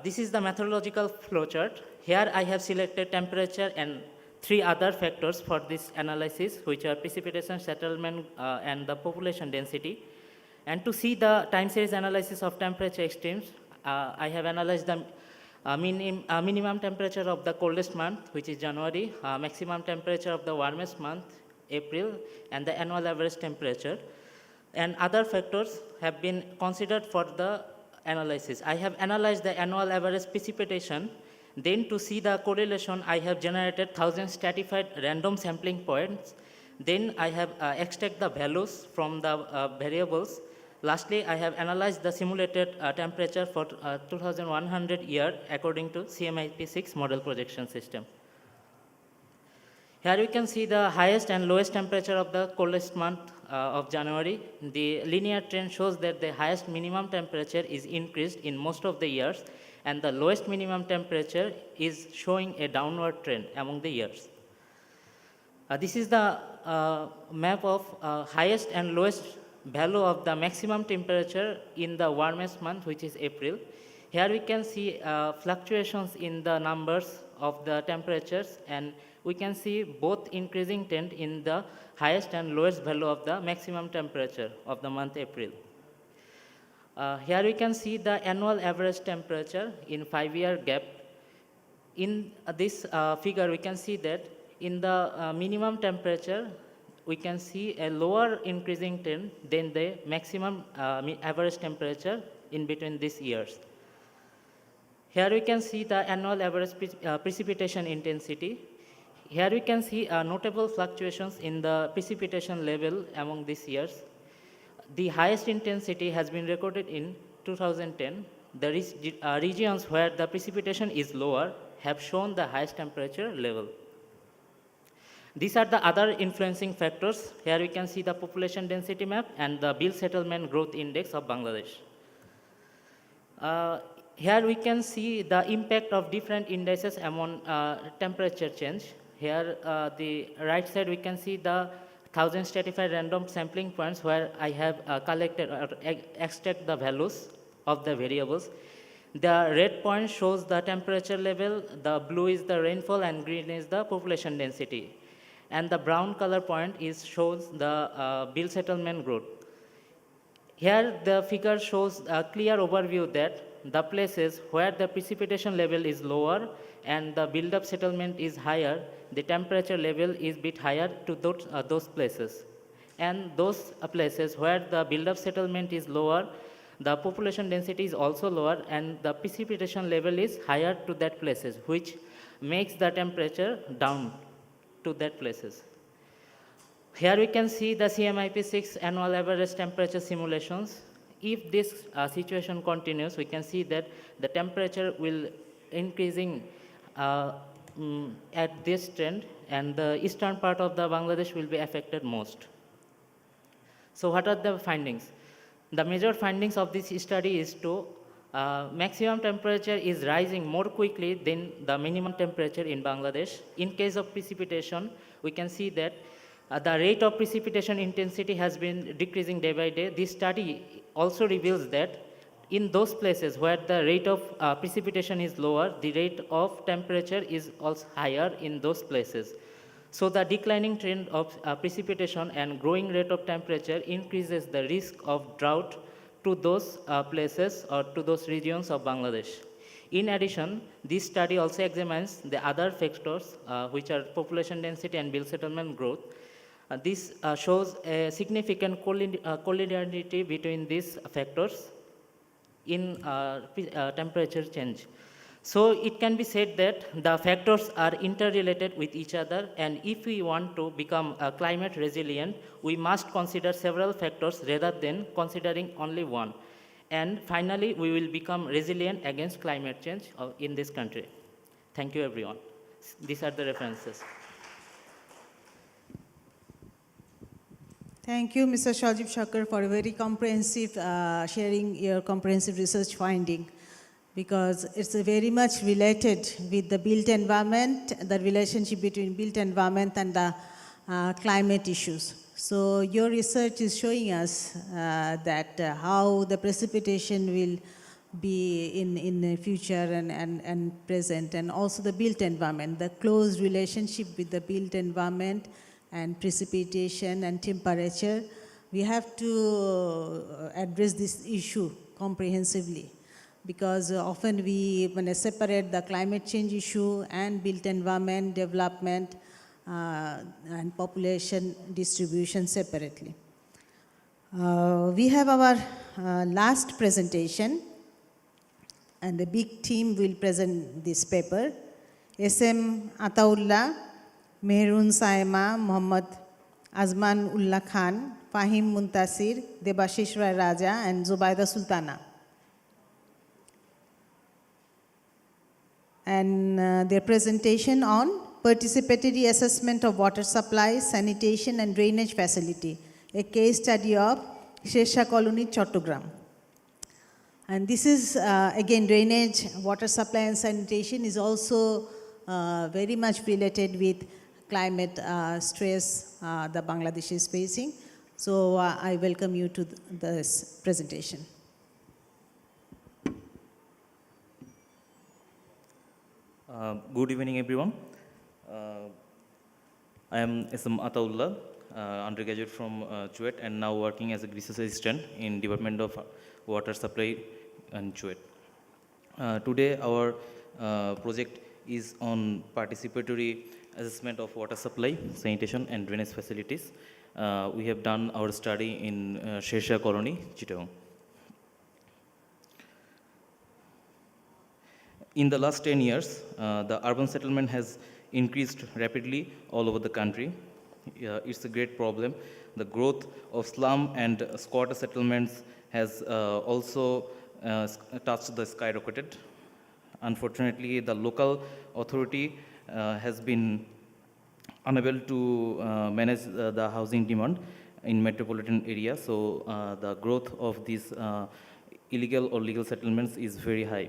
Speaker 8: This is the methodological flowchart. Here I have selected temperature and 3 other factors for this analysis, which are precipitation, settlement, and the population density. And to see the time series analysis of temperature extremes, I have analyzed the minimum temperature of the coldest month, which is January, maximum temperature of the warmest month, April, and the annual average temperature. And other factors have been considered for the analysis. I have analyzed the annual average precipitation. Then to see the correlation, I have generated 1000 stratified random sampling points. Then I have extracted the values from the variables. Lastly, I have analyzed the simulated temperature for 2100 year according to CMIP6 model projection system. Here you can see the highest and lowest temperature of the coldest month of January. The linear trend shows that the highest minimum temperature is increased in most of the years, and the lowest minimum temperature is showing a downward trend among the years. This is the map of highest and lowest value of the maximum temperature in the warmest month, which is April. Here we can see fluctuations in the numbers of the temperatures, and we can see both increasing trend in the highest and lowest value of the maximum temperature of the month April. Here we can see the annual average temperature in 5-year gap. In this figure, we can see that in the minimum temperature, we can see a lower increasing trend than the maximum average temperature in between these years. Here we can see the annual average precipitation intensity. Here we can see notable fluctuations in the precipitation level among these years. The highest intensity has been recorded in 2010. The regions where the precipitation is lower have shown the highest temperature level. These are the other influencing factors. Here we can see the population density map and the built settlement growth index of Bangladesh. Here we can see the impact of different indices among temperature change. Here the right side we can see the 1000 stratified random sampling points where I have collected or extract the values of the variables. The red point shows the temperature level, the blue is the rainfall, and green is the population density. And the brown color point shows the built settlement growth. Here the figure shows a clear overview that the places where the precipitation level is lower and the build-up settlement is higher, the temperature level is bit higher to those places. And those places where the build-up settlement is lower, the population density is also lower and the precipitation level is higher to that places, which makes the temperature down to that places. Here we can see the CMIP6 annual average temperature simulations. If this situation continues, we can see that the temperature will increasing at this trend, and the eastern part of the Bangladesh will be affected most. So what are the findings? The major findings of this study is to maximum temperature is rising more quickly than the minimum temperature in Bangladesh. In case of precipitation, we can see that the rate of precipitation intensity has been decreasing day by day. This study also reveals that in those places where the rate of precipitation is lower, the rate of temperature is also higher in those places. So the declining trend of precipitation and growing rate of temperature increases the risk of drought to those places or to those regions of Bangladesh. In addition, this study also examines the other factors which are population density and built settlement growth. This shows a significant collinearity between these factors in temperature change. So it can be said that the factors are interrelated with each other, and if we want to become climate resilient, we must consider several factors rather than considering only one. And finally, we will become resilient against climate change in this country. Thank you, everyone. These are the references.
Speaker 2: Thank you, Mr. Shajib Shakkar, for a very comprehensive, sharing your comprehensive research finding, because it's very much related with the built environment, the relationship between built environment and the climate issues. So your research is showing us that how the precipitation will be in the future and present, and also the built environment, the close relationship with the built environment and precipitation and temperature. We have to address this issue comprehensively, because often we separate the climate change issue and built environment development and population distribution separately. We have our last presentation, and the big team will present this paper. SM Ataullah, Mehrun Saima, Muhammad Azman Ullah Khan, Fahim Muntasir, Debashish Rai Raja, and Zubaida Sultana. And their presentation on participatory assessment of water supply, sanitation and drainage facility, a case study of Shesha Colony, Chattogram. And this is, again, drainage, water supply and sanitation is also very much related with climate stress the Bangladesh is facing. So I welcome you to this presentation.
Speaker 9: Good evening, everyone. I am SM Ataullah, undergraduate from Chuet, and now working as a research assistant in Department of Water Supply and Chuet. Today, our project is on participatory assessment of water supply, sanitation, and drainage facilities. We have done our study in Shesha Colony, Chittagong. In the last 10 years, the urban settlement has increased rapidly all over the country. It's a great problem. The growth of slum and squatter settlements has also touched the skyrocketed. Unfortunately, the local authority has been unable to manage the housing demand in metropolitan area. So the growth of these illegal or legal settlements is very high.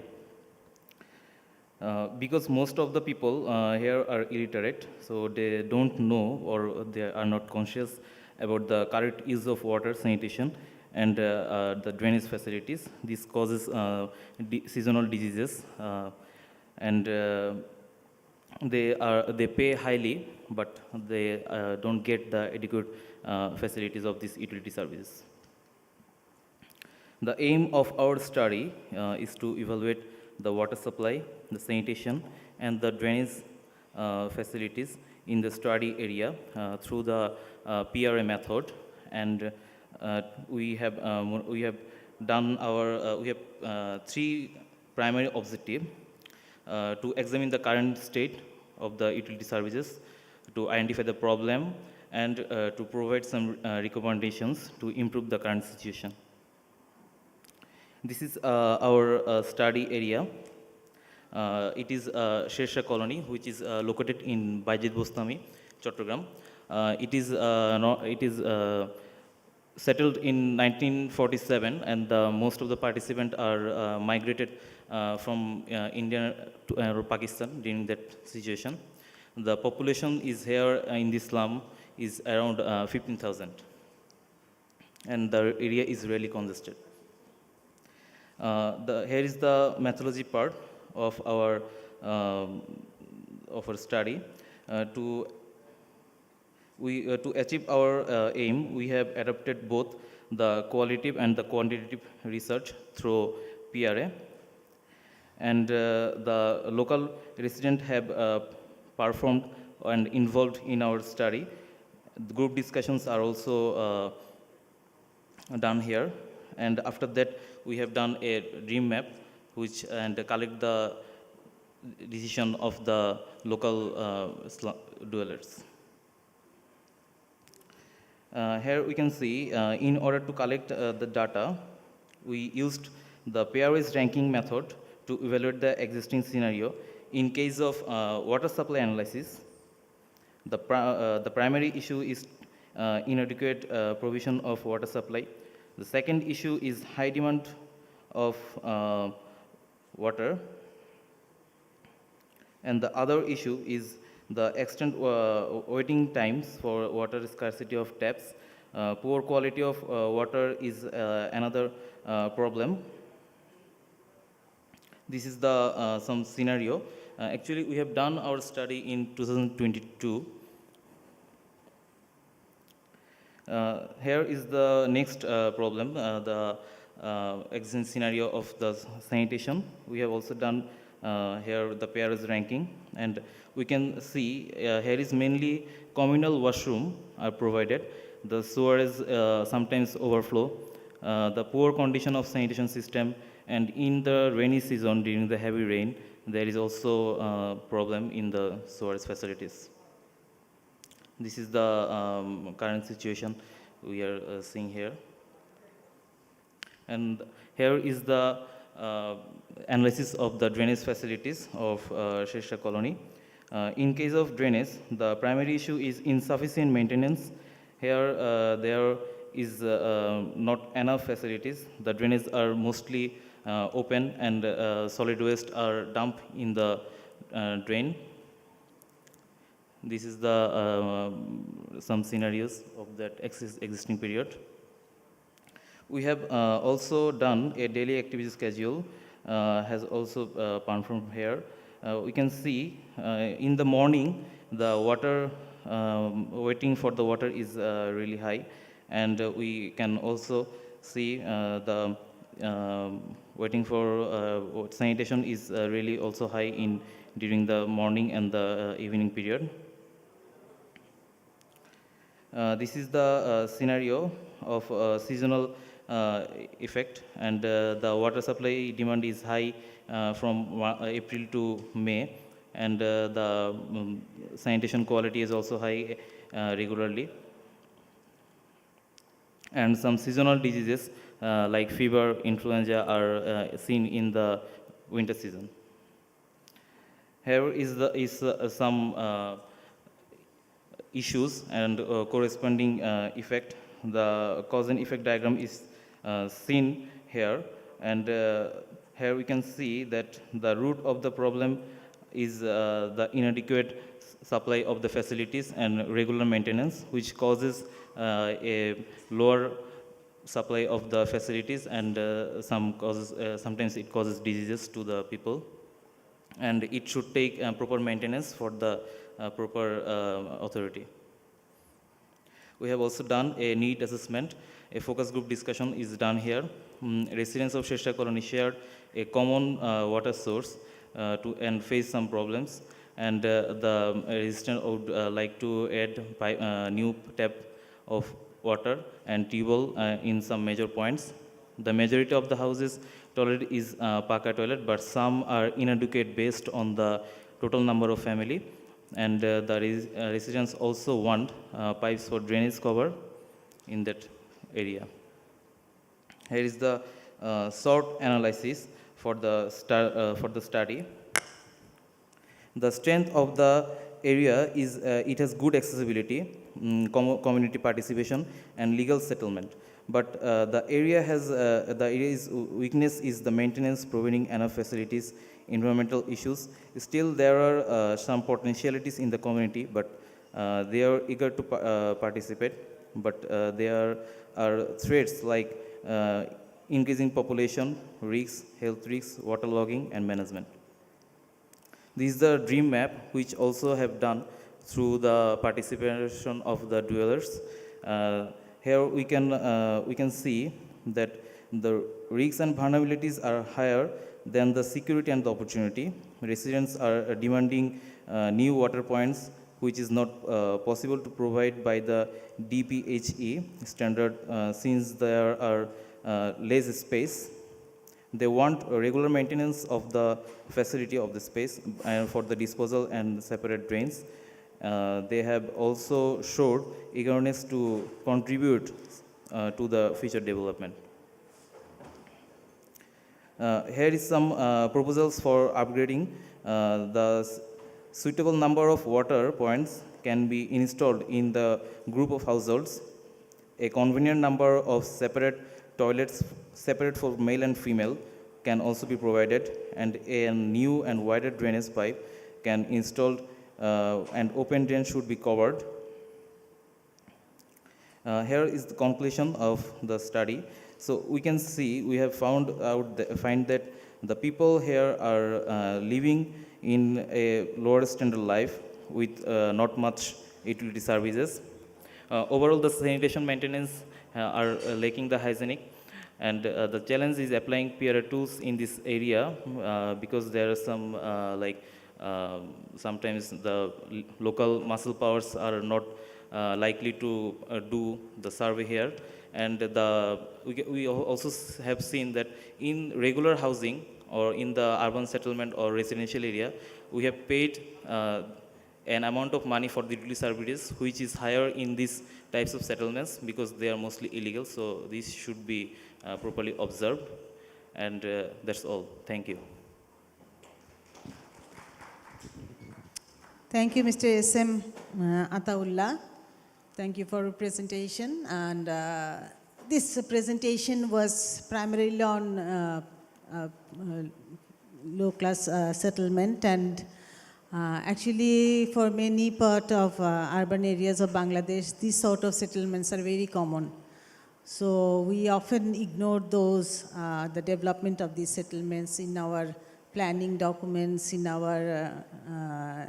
Speaker 9: Because most of the people here are illiterate, so they don't know or they are not conscious about the correct use of water, sanitation, and the drainage facilities. This causes seasonal diseases, and they pay highly, but they don't get the adequate facilities of these utility services. The aim of our study is to evaluate the water supply, the sanitation, and the drainage facilities in the study area through the PRA method. And we have done our we have three primary objectives: to examine the current state of the utility services, to identify the problem, and to provide some recommendations to improve the current situation. This is our study area. It is Shesha Colony, which is located in Baijit Bostami, Chattogram. It is settled in 1947, and most of the participants are migrated from India to Pakistan during that situation. The population is here in this slum is around 15,000, and the area is really congested. Here is the methodology part of our study. To achieve our aim, we have adopted both the qualitative and the quantitative research through PRA, and the local residents have performed and involved in our study. The group discussions are also done here, and after that we have done a dream map which and collect the decision of the local dwellers. Here we can see, in order to collect the data, we used the pairwise ranking method to evaluate the existing scenario. In case of water supply analysis, the primary issue is inadequate provision of water supply. The second issue is high demand of water, and the other issue is the extent waiting times for water scarcity of taps. Poor quality of water is another problem. This is the some scenario. Actually, we have done our study in 2022. Here is the next problem, the existing scenario of the sanitation. We have also done here the pairs ranking, and we can see here is mainly communal washroom are provided. The sewer is sometimes overflow, the poor condition of sanitation system, and in the rainy season during the heavy rain, there is also problem in the sewer facilities. This is the current situation we are seeing here. And here is the analysis of the drainage facilities of Shesha Colony. In case of drainage, the primary issue is insufficient maintenance. Here there is not enough facilities. The drainages are mostly open, and solid waste are dumped in the drain. This is the some scenarios of that existing period. We have also done a daily activity schedule, has also performed here. we can see in the morning the water waiting for the water is really high, and we can also see the waiting for sanitation is really also high in during the morning and the evening period. This is the scenario of seasonal effect, and the water supply demand is high from April to May, and the sanitation quality is also high regularly. And some seasonal diseases like fever, influenza are seen in the winter season. Here is some issues and corresponding effect. The cause and effect diagram is seen here, and here we can see that the root of the problem is the inadequate supply of the facilities and regular maintenance, which causes a lower supply of the facilities, and sometimes it causes diseases to the people, and it should take proper maintenance for the proper authority. We have also done a need assessment. A focus group discussion is done here. Residents of Sheshta colony shared a common water source and face some problems, and the resident would like to add new tap of water and tubewell in some major points. The majority of the houses toilet is Paka toilet, but some are inadequate based on the total number of family, and the residents also want pipes for drainage cover in that area. Here is the SWOT analysis for the study. The strength of the area is it has good accessibility, community participation, and legal settlement. But the area's weakness is the maintenance, providing enough facilities, environmental issues. Still, there are some potentialities in the community, but they are eager to participate. But there are threats like increasing population, risks, health risks, waterlogging, and management. This is the dream map, which also have done through the participation of the dwellers. Here we can see that the risks and vulnerabilities are higher than the security and the opportunity. Residents are demanding new water points, which is not possible to provide by the DPHE standard since there are less space. They want regular maintenance of the facility of the space for the disposal and separate drains. They have also showed eagerness to contribute to the future development. Here is some proposals for upgrading. The suitable number of water points can be installed in the group of households. A convenient number of separate toilets, separate for male and female, can also be provided, and a new and wider drainage pipe can installed, and open drain should be covered. Here is the conclusion of the study. So we can see, we have find that the people here are living in a lower standard life with not much utility services. Overall, the sanitation maintenance are lacking the hygienic, and the challenge is applying PR tools in this area because there are some sometimes the local muscle powers are not likely to do the survey here, and we also have seen that in regular housing or in the urban settlement or residential area, we have paid an amount of money for the utility services which is higher in these types of settlements because they are mostly illegal. So this should be properly observed, and that's all. Thank you.
Speaker 2: Thank you, Mr. S.M. Ataullah. Thank you for your presentation. And this presentation was primarily on low-class settlement, and actually for many part of urban areas of Bangladesh, these sort of settlements are very common. So we often ignore those, the development of these settlements in our planning documents in our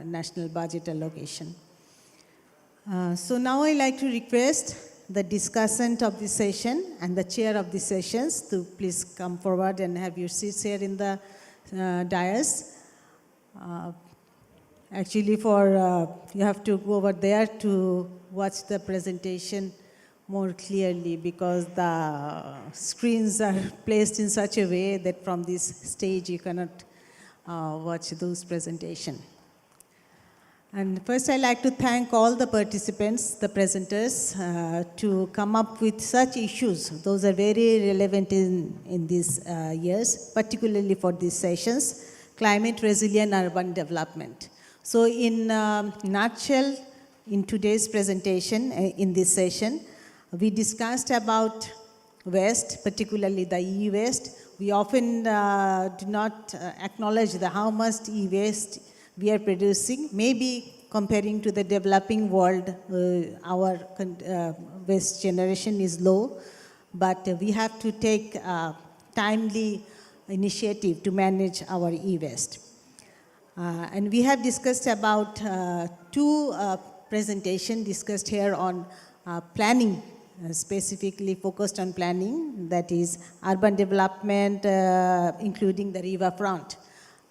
Speaker 2: national budget allocation. So now I like to request the discussant of this session and the chair of the sessions to please come forward and have your seats here in the dais. Actually, you have to go over there to watch the presentation more clearly because the screens are placed in such a way that from this stage you cannot watch those presentations. And first, I'd like to thank all the participants, the presenters, to come up with such issues. Those are very relevant in these years, particularly for these sessions, climate resilient urban development. So in nutshell, in today's presentation, in this session, we discussed about waste, particularly the e-waste. We often do not acknowledge how much e-waste we are producing. Maybe comparing to the developing world, our waste generation is low, but we have to take timely initiative to manage our e-waste. And we have discussed about two presentations discussed here on planning, specifically focused on planning, that is urban development, including the riverfront.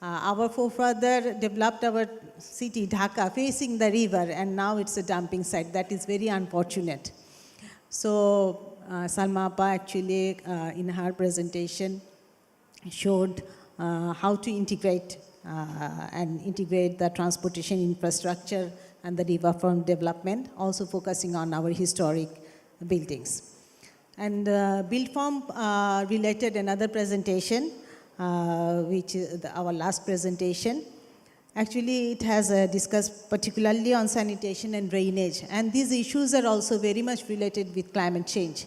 Speaker 2: Our forefather developed our city, Dhaka, facing the river, and now it's a dumping site. That is very unfortunate. So Salma Appa actually, in her presentation, showed how to integrate the transportation infrastructure and the riverfront development, also focusing on our historic buildings. And build form related another presentation, which is our last presentation. Actually, it has discussed particularly on sanitation and drainage. And these issues are also very much related with climate change.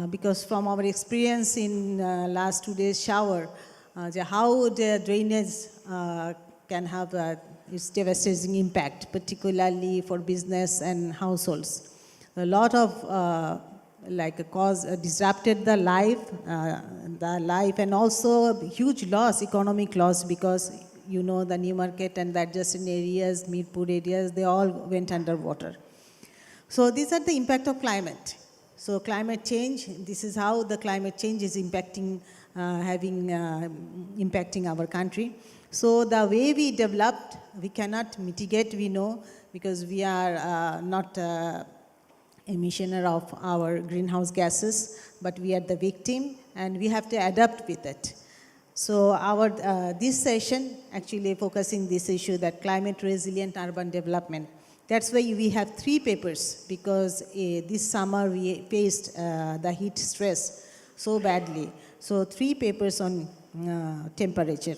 Speaker 2: Because from our experience in last 2 days shower, how the drainage can have its devastating impact, particularly for business and households. A lot of disrupted the life and also huge loss, economic loss, because you know the New Market and the adjacent areas, Mirpur areas, they all went underwater. So these are the impact of climate. So climate change, this is how the climate change is impacting, impacting our country. So the way we developed, we cannot mitigate, we know, because we are not emissioner of our greenhouse gases, but we are the victim and we have to adapt with it. So our this session actually focusing this issue, that climate resilient urban development. That's why we have 3 papers, because this summer we faced the heat stress so badly. So 3 papers on temperature.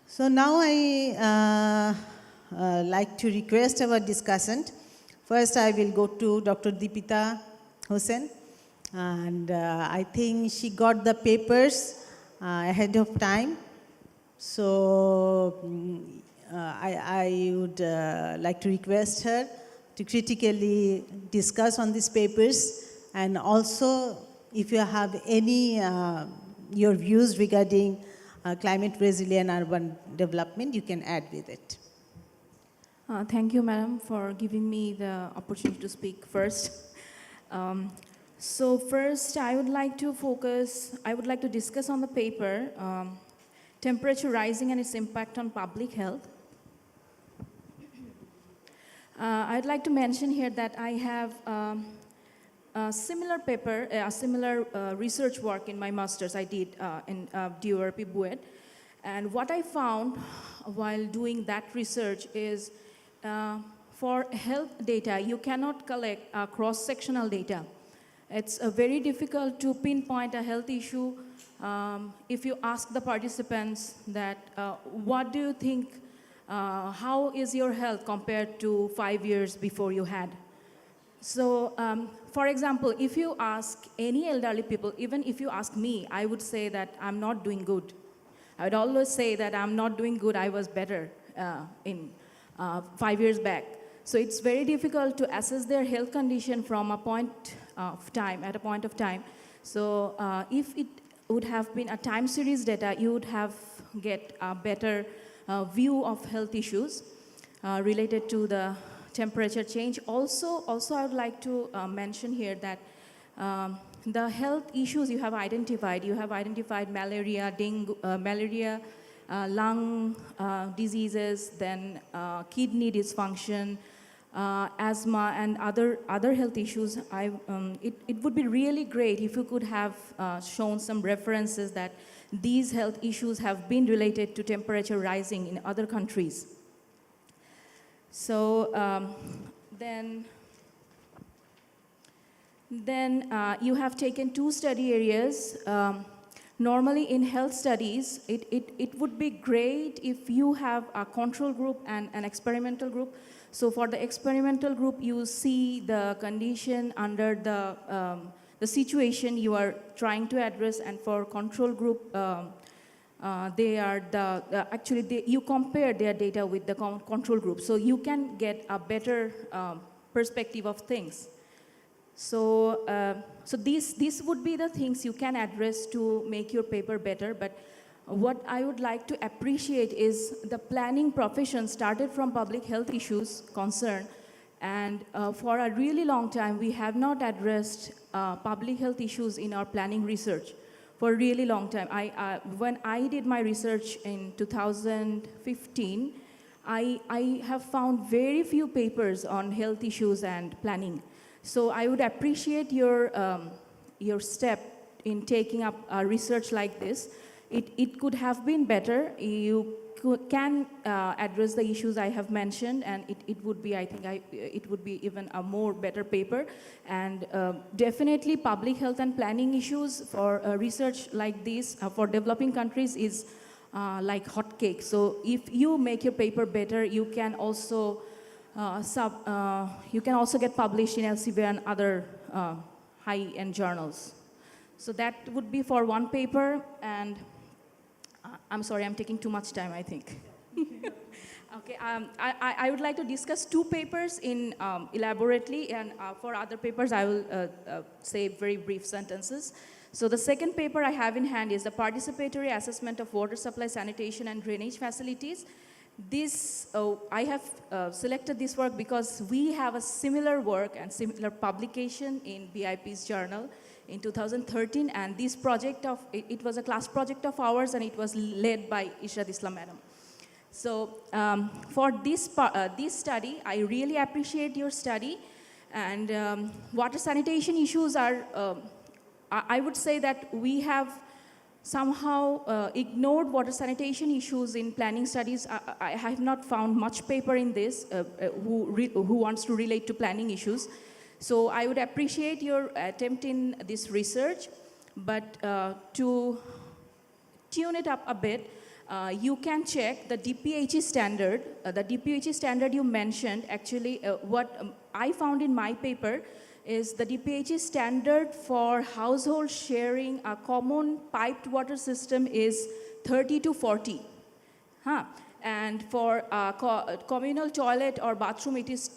Speaker 2: So now I like to request our discussant. First, I will go to Dr. Deepita Hussain, and I think she got the papers ahead of time. So I would like to request her to critically discuss on these papers, and also if you have any your views regarding climate resilient urban development, you can add with it.
Speaker 10: Thank you, Madam, for giving me the opportunity to speak first. So first, I would like to discuss on the paper, temperature rising and its impact on public health. I'd like to mention here that I have a similar paper, a similar research work in my master's I did in DORP Buet. And what I found while doing that research is for health data, you cannot collect cross-sectional data. It's very difficult to pinpoint a health issue if you ask the participants that, what do you think, how is your health compared to 5 years before you had? So, for example, if you ask any elderly people, even if you ask me, I would say that I'm not doing good. I would always say that I'm not doing good, I was better in 5 years back. So it's very difficult to assess their health condition from a point of time, at a point of time. So if would have been a time series data, you would have get a better view of health issues related to the temperature change. Also I would like to mention here that the health issues you have identified malaria, dengue, lung diseases, then kidney dysfunction, asthma, and other health issues. It would be really great if you could have shown some references that these health issues have been related to temperature rising in other countries. So then you have taken two study areas. Normally in health studies, it would be great if you have a control group and an experimental group. So for the experimental group, you see the condition under the situation you are trying to address, and for control group, you compare their data with the control group, so you can get a better perspective of things. So, these would be the things you can address to make your paper better. But what I would like to appreciate is the planning profession started from public health issues concern, and for a really long time we have not addressed public health issues in our planning research for a really long time. When I did my research in 2015, I have found very few papers on health issues and planning. So I would appreciate your step in taking up a research like this. It could have been better. You can address the issues I have mentioned, and it would be, I think, it would be even a more better paper. And definitely public health and planning issues for research like this for developing countries is like hotcake. So if you make your paper better, you can also get published in Elsevier and other high-end journals. So that would be for one paper, and I'm sorry, I'm taking too much time, I think. Okay, I would like to discuss two papers in elaborately, and for other papers I will say very brief sentences. So the second paper I have in hand is the participatory assessment of water supply, sanitation, and drainage facilities. This, I have selected this work because we have a similar work and similar publication in BIP's journal in 2013, and this project it was a class project of ours, and it was led by Ishrat Islam madam. So for this study, I really appreciate your study, and water sanitation issues are, I would say that we have somehow ignored water sanitation issues in planning studies. I have not found much paper in this who wants to relate to planning issues. So I would appreciate your attempt in this research, but to tune it up a bit, you can check the DPHE standard. The DPHE standard you mentioned, actually what I found in my paper is the DPHE standard for household sharing a common piped water system is 30 to 40. And for communal toilet or bathroom, it is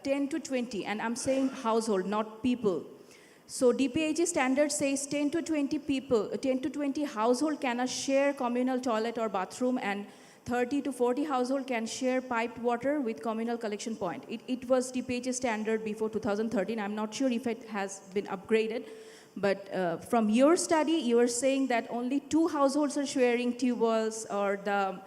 Speaker 10: 10 to 20. And I'm saying household, not people. So DPHE standard says 10 to 20 people, 10 to 20 household cannot share communal toilet or bathroom, and 30 to 40 household can share piped water with communal collection point. It was DPHE standard before 2013. I'm not sure if it has been upgraded. But from your study, you are saying that only 2 households are sharing tube wells or the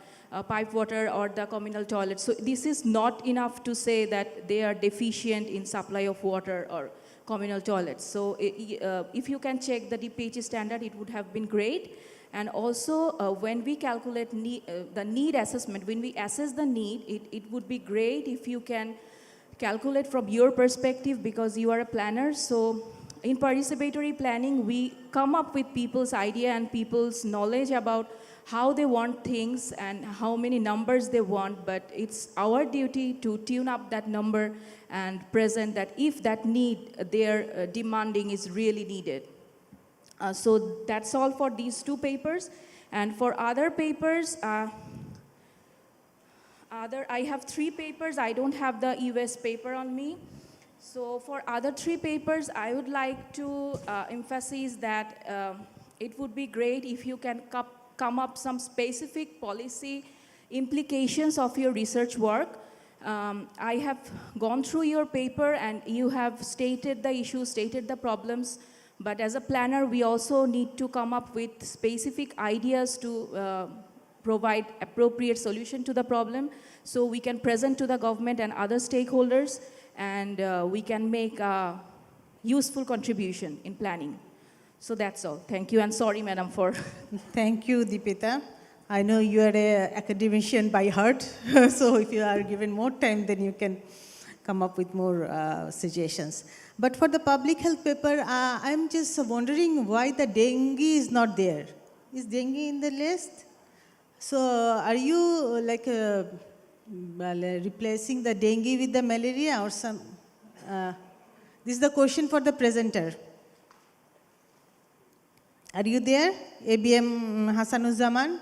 Speaker 10: piped water or the communal toilet. So this is not enough to say that they are deficient in supply of water or communal toilets. So if you can check the DPHE standard, it would have been great. And also, when we calculate the need assessment, when we assess the need, it would be great if you can calculate from your perspective, because you are a planner. So in participatory planning, we come up with people's idea and people's knowledge about how they want things and how many numbers they want, but it's our duty to tune up that number and present that if that need they're demanding is really needed. So that's all for these 2 papers. And for other papers, I have 3 papers. I don't have the US paper on me. So for other 3 papers, I would like to emphasize that it would be great if you can come up some specific policy implications of your research work. I have gone through your paper and you have stated the issues, stated the problems, but as a planner, we also need to come up with specific ideas to provide appropriate solution to the problem so we can present to the government and other stakeholders, and we can make a useful contribution in planning. So that's all. Thank you, and sorry, madam, for...
Speaker 2: Thank you, Deepita. I know you are an academician by heart, so if you are given more time, then you can come up with more suggestions. But for the public health paper, I'm just wondering why the dengue is not there. Is dengue in the list? So are you like replacing the dengue with the malaria or some? This is the question for the presenter. Are you there, ABM Hassanuzzaman?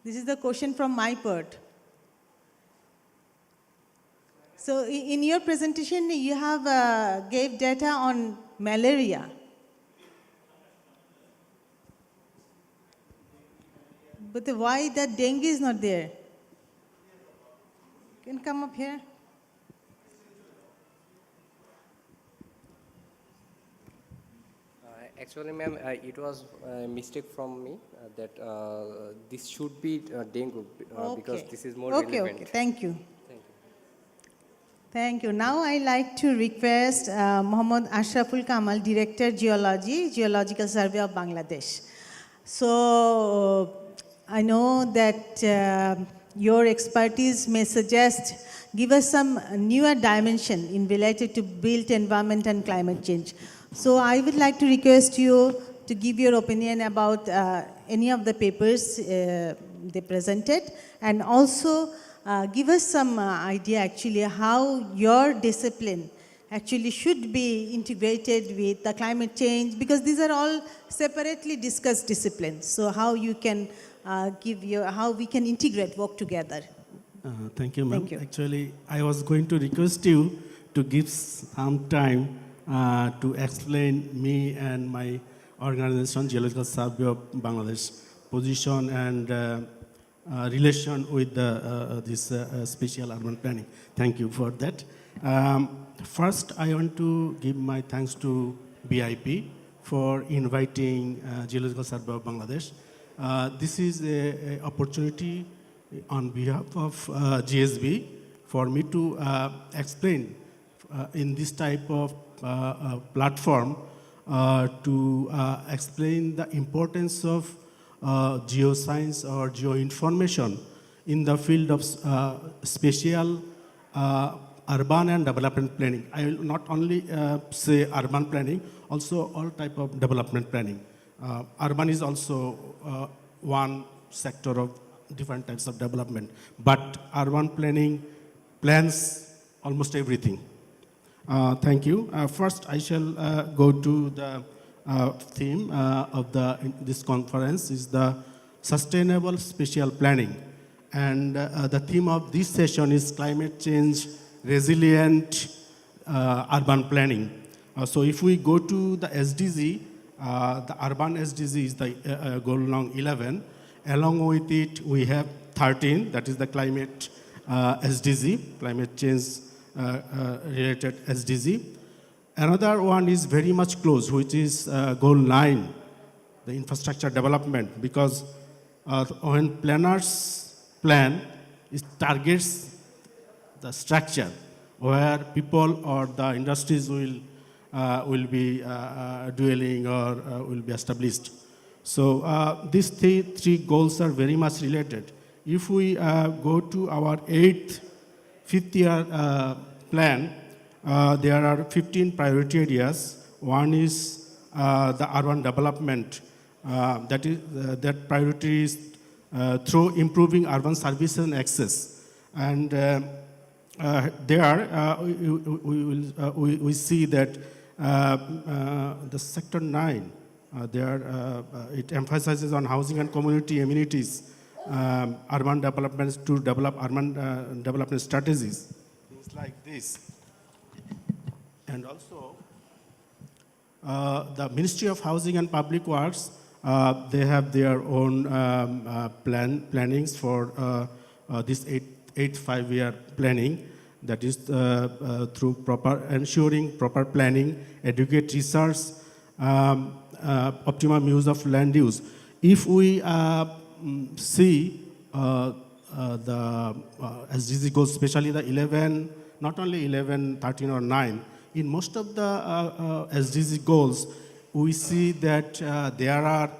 Speaker 2: This is the question from my part. So in your presentation, you have gave data on malaria. But why that dengue is not there? Can you come up here?
Speaker 6: Actually, ma'am, it was a mistake from me that this should be dengue because this is more relevant.
Speaker 2: Okay, thank you. Thank you. Now I like to request Mohammad Ashraful Kamal, Director Geology, Geological Survey of Bangladesh. So I know that your expertise may suggest, give us some newer dimension in related to built environment and climate change. So I would like to request you to give your opinion about any of the papers they presented, and also give us some idea actually how your discipline actually should be integrated with the climate change, because these are all separately discussed disciplines. So how you can how we can integrate, work together.
Speaker 11: Thank you, ma'am.
Speaker 2: Thank you.
Speaker 11: Actually, I was going to request you to give some time to explain me and my organization, Geological Survey of Bangladesh, position and relation with this special urban planning. Thank you for that. First, I want to give my thanks to BIP for inviting Geological Survey of Bangladesh. This is an opportunity on behalf of GSB for me to explain in this type of platform to explain the importance of geoscience or geoinformation in the field of spatial urban and development planning. I will not only say urban planning, also all type of development planning. Urban is also one sector of different types of development, but urban planning plans almost everything. Thank you. First, I shall go to the theme of this conference is the sustainable spatial planning. And the theme of this session is climate change resilient urban planning. So if we go to the SDG, the urban SDG is the goal long 11. Along with it, we have 13, that is the climate SDG, climate change related SDG. Another one is very much close, which is goal 9, the infrastructure development, because when planners plan, it targets the structure where people or the industries will be dwelling or will be established. So these three goals are very much related. If we go to our fifth year plan, there are 15 priority areas. One is the urban development. That priority is through improving urban services and access. And we see that the sector 9, it emphasizes on housing and community amenities, urban developments to develop urban development strategies, things like this. And also, the Ministry of Housing and Public Works, they have their own plannings for this 5-year planning. That is through ensuring proper planning, adequate research, optimum use of land use. If we see the SDG goals, especially the 11, not only 11, 13 or 9, in most of the SDG goals, we see that there are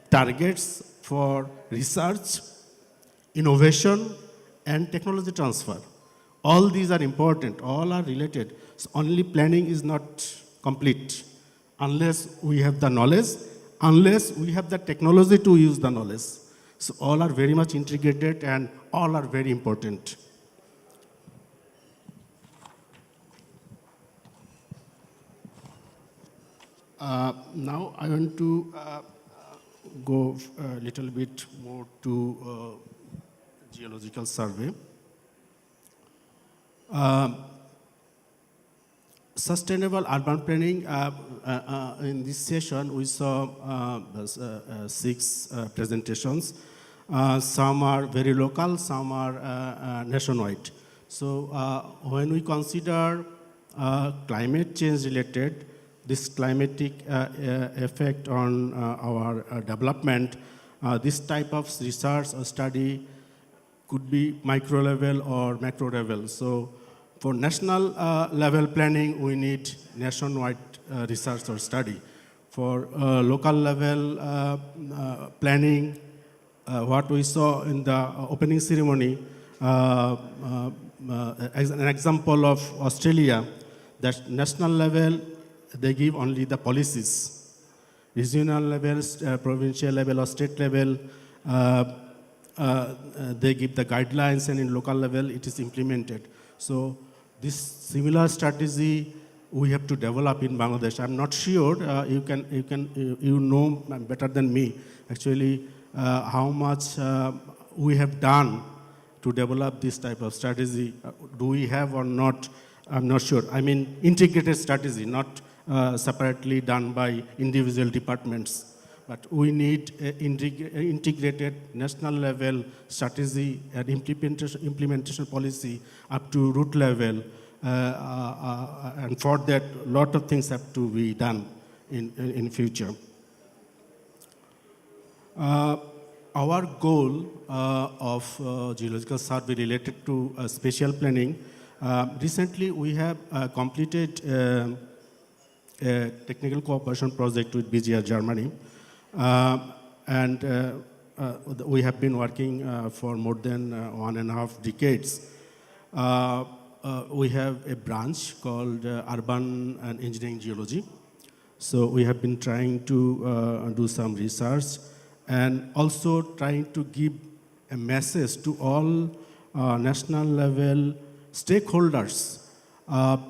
Speaker 11: targets for research, innovation, and technology transfer. All these are important, all are related. So only planning is not complete unless we have the knowledge, unless we have the technology to use the knowledge. So all are very much integrated and all are very important. Now I want to go a little bit more to geological survey. Sustainable urban planning, in this session we saw 6 presentations. Some are very local, some are nationwide. So when we consider climate change related, this climatic effect on our development, this type of research or study could be micro level or macro level. So for national level planning, we need nationwide research or study. For local level planning, what we saw in the opening ceremony, as an example of Australia, that national level, they give only the policies. Regional levels, provincial level or state level, they give the guidelines, and in local level it is implemented. So this similar strategy we have to develop in Bangladesh. I'm not sure, you know better than me actually how much we have done to develop this type of strategy. Do we have or not? I'm not sure. I mean integrated strategy, not separately done by individual departments. But we need integrated national level strategy and implementation policy up to root level. And for that, a lot of things have to be done in future. Our goal of geological survey related to spatial planning, recently we have completed a technical cooperation project with BGR Germany. And we have been working for more than 1.5 decades. We have a branch called Urban and Engineering Geology. So we have been trying to do some research and also trying to give a message to all national level stakeholders.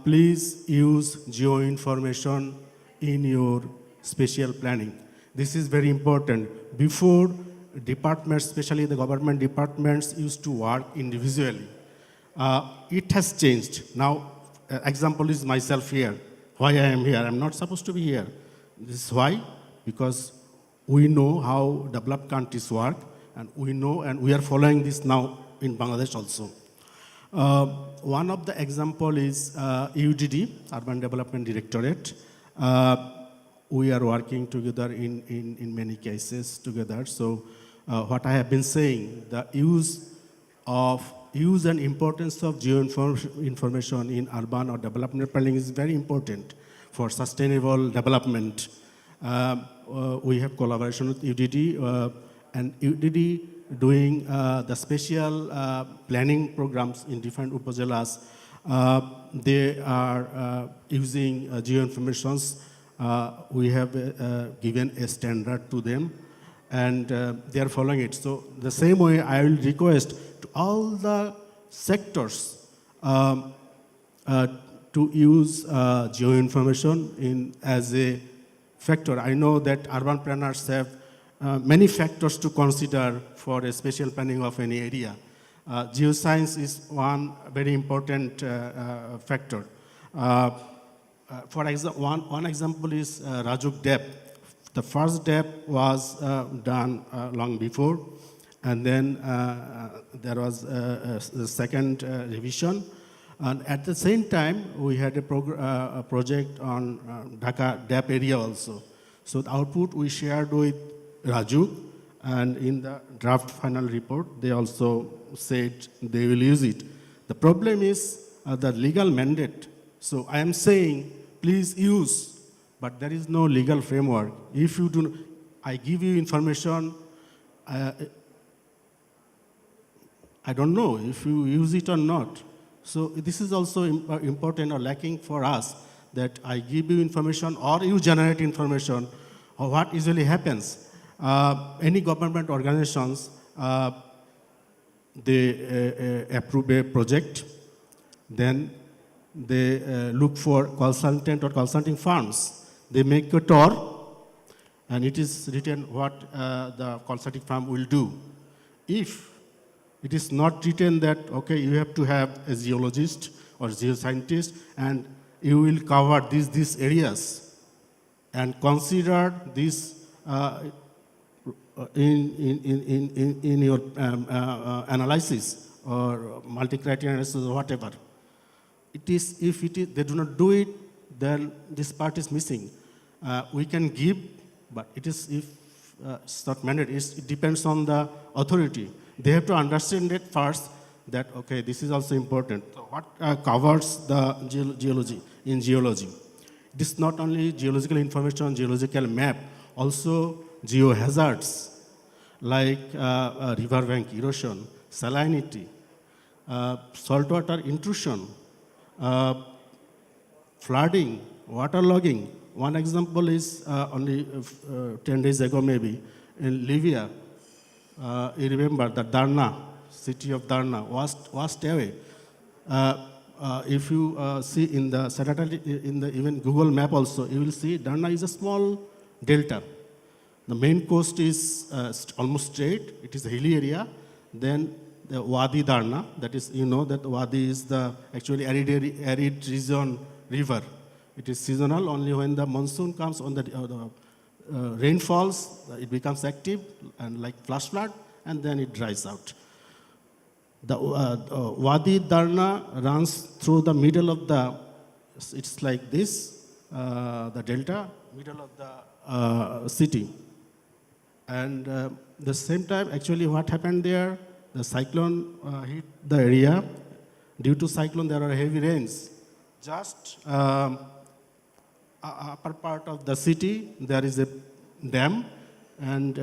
Speaker 11: Please use geoinformation in your spatial planning. This is very important. Before, departments, especially the government departments, used to work individually. It has changed. Now, example is myself here. Why I am here? I'm not supposed to be here. This is why? Because we know how developed countries work, and we know, and we are following this now in Bangladesh also. One of the example is UDD, Urban Development Directorate. We are working together in many cases together. So what I have been saying, the use and importance of geoinformation in urban or development planning is very important for sustainable development. We have collaboration with UDD, and UDD doing the special planning programs in different upazilas. They are using geoinformations. We have given a standard to them, and they are following it. So the same way, I will request to all the sectors to use geoinformation as a factor. I know that urban planners have many factors to consider for a spatial planning of any area. Geoscience is one very important factor. For example, one example is Rajuk Dep. The first Dep was done long before, and then there was a second revision. And at the same time, we had a project on Dhaka Dep area also. So the output we shared with Raju, and in the draft final report, they also said they will use it. The problem is the legal mandate. So I am saying, please use, but there is no legal framework. If you do, I give you information, I don't know if you use it or not. So this is also important or lacking for us, that I give you information or you generate information, or what usually happens. Any government organizations, they approve a project, then they look for consultant or consulting firms. They make a tour, and it is written what the consulting firm will do. If it is not written that, okay, you have to have a geologist or geoscientist, and you will cover these areas, and consider this in your analysis or multi-criteria analysis or whatever. It is, if it is, they do not do it, then this part is missing. We can give, but it is, if it's not mandatory, it depends on the authority. They have to understand it first, that, okay, this is also important. So what covers the geology, in geology? It is not only geological information, geological map, also geohazards, like river bank erosion, salinity, saltwater intrusion, flooding, waterlogging. One example is only 10 days ago maybe, in Libya, you remember the Darna, city of Darna, washed away. If you see in the satellite, in the even Google map also, you will see Darna is a small delta. The main coast is almost straight, it is a hilly area. Then the Wadi Darna, that is, you know that Wadi is the actually arid region river. It is seasonal, only when the monsoon comes, on the rain falls, it becomes active and like flash flood, and then it dries out. The Wadi Darna runs through the middle of the, it's like this, the delta, middle of the city. And the same time, actually what happened there, the cyclone hit the area. Due to cyclone, there are heavy rains. Just upper part of the city, there is a dam, and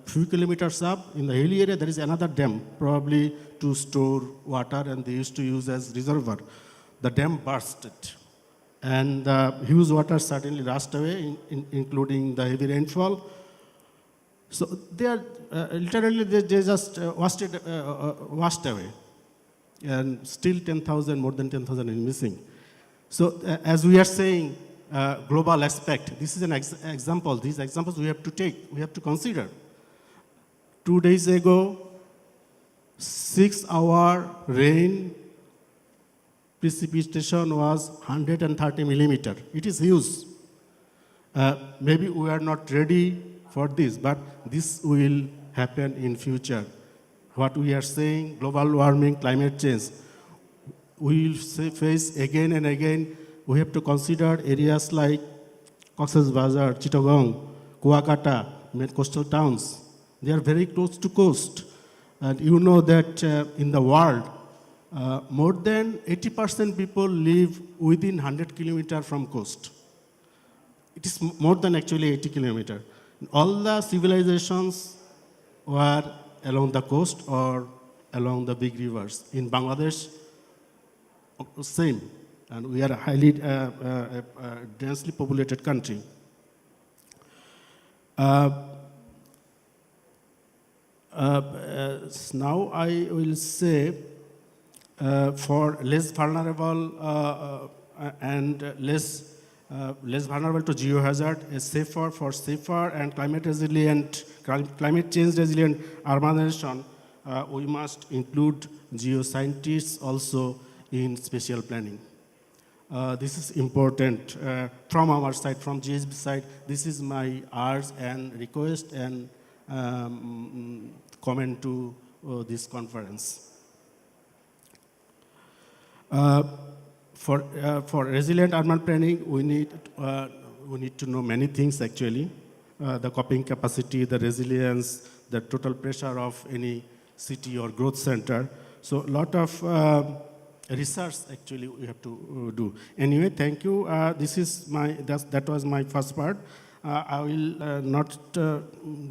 Speaker 11: few kilometers up in the hilly area, there is another dam, probably to store water, and they used to use as reservoir. The dam bursted, and the huge water suddenly rushed away, including the heavy rainfall. So they are literally they just washed away, and still 10,000, more than 10,000 is missing. So as we are saying, global aspect. This is an example. These examples we have to take, we have to consider. 2 days ago, 6-hour rain precipitation was 130 millimeter. It is huge. Maybe we are not ready for this, but this will happen in future. What we are saying, global warming, climate change, we will face again and again. We have to consider areas like Cox's Bazar, Chittagong, Kuakata, coastal towns. They are very close to coast. And you know that in the world, more than 80% people live within 100 kilometers from coast. It is more than actually 80 kilometers. All the civilizations were along the coast or along the big rivers. In Bangladesh, same. And we are a highly densely populated country. Now I will say for less vulnerable and less vulnerable to geohazard, a safer and climate change resilient urbanization, we must include geoscientists also in spatial planning. This is important from our side, from GSB side. This is my urge and request and comment to this conference. For resilient urban planning, we need to know many things actually. The coping capacity, the resilience, the total pressure of any city or growth center. So a lot of research actually we have to do. Anyway, thank you. That was my first part. I will not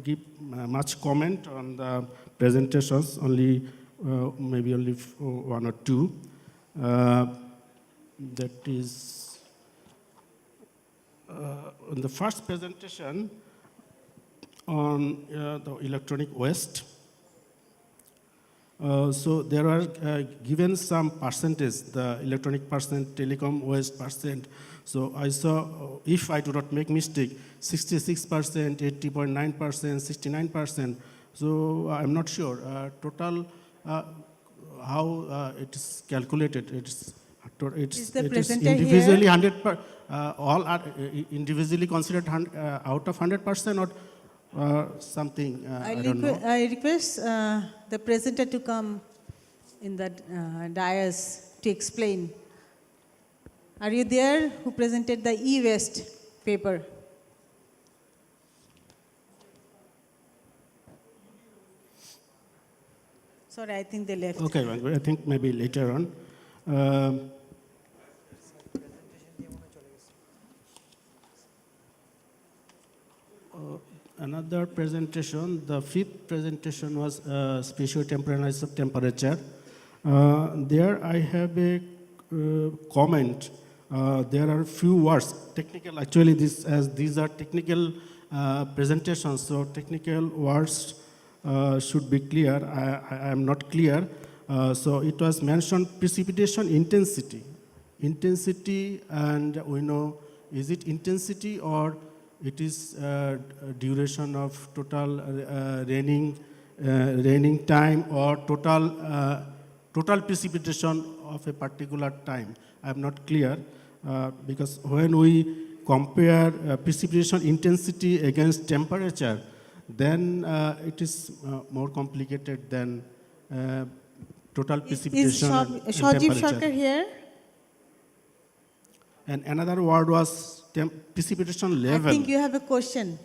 Speaker 11: give much comment on the presentations, maybe only one or two. That is, in the first presentation on the electronic waste. So there are given some percentage, the electronic percent, telecom waste percent. So I saw, if I do not make mistake, 66%, 80.9%, 69%. So I'm not sure. Total, how it is calculated. It's individually 100%. All are individually considered out of 100% or something. I don't know.
Speaker 2: I request the presenter to come in the dais to explain. Are you there? Who presented the e-waste paper? Sorry, I think they left.
Speaker 11: Okay, I think maybe later on. Another presentation, the fifth presentation was spatio-temporal analysis of temperature. There I have a comment. There are few words, technical, actually these are technical presentations, so technical words should be clear. I am not clear. So it was mentioned precipitation intensity. Intensity, and we know, is it intensity or it is duration of total raining time or total precipitation of a particular time. I am not clear because when we compare precipitation intensity against temperature, then it is more complicated than total precipitation and
Speaker 2: Shajib
Speaker 11: temperature.
Speaker 2: Sarkar here?
Speaker 11: And another word was precipitation level.
Speaker 2: I think you have a question.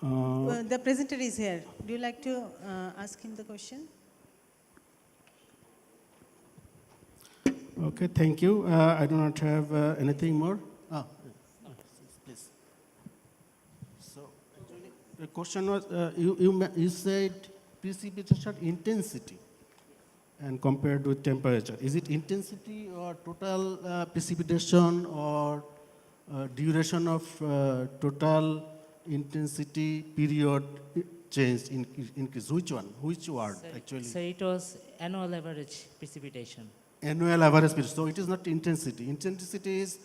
Speaker 2: Well, the presenter is here. Do you like to ask him the question?
Speaker 11: Okay, thank you. I do not have anything more. Please. So, actually, the question was, you said precipitation intensity and compared with temperature. Is it intensity or total precipitation or duration of total intensity period change, increase? Which one? Which word actually?
Speaker 8: So it was annual average precipitation.
Speaker 11: Annual average period. So it is not intensity. Intensity is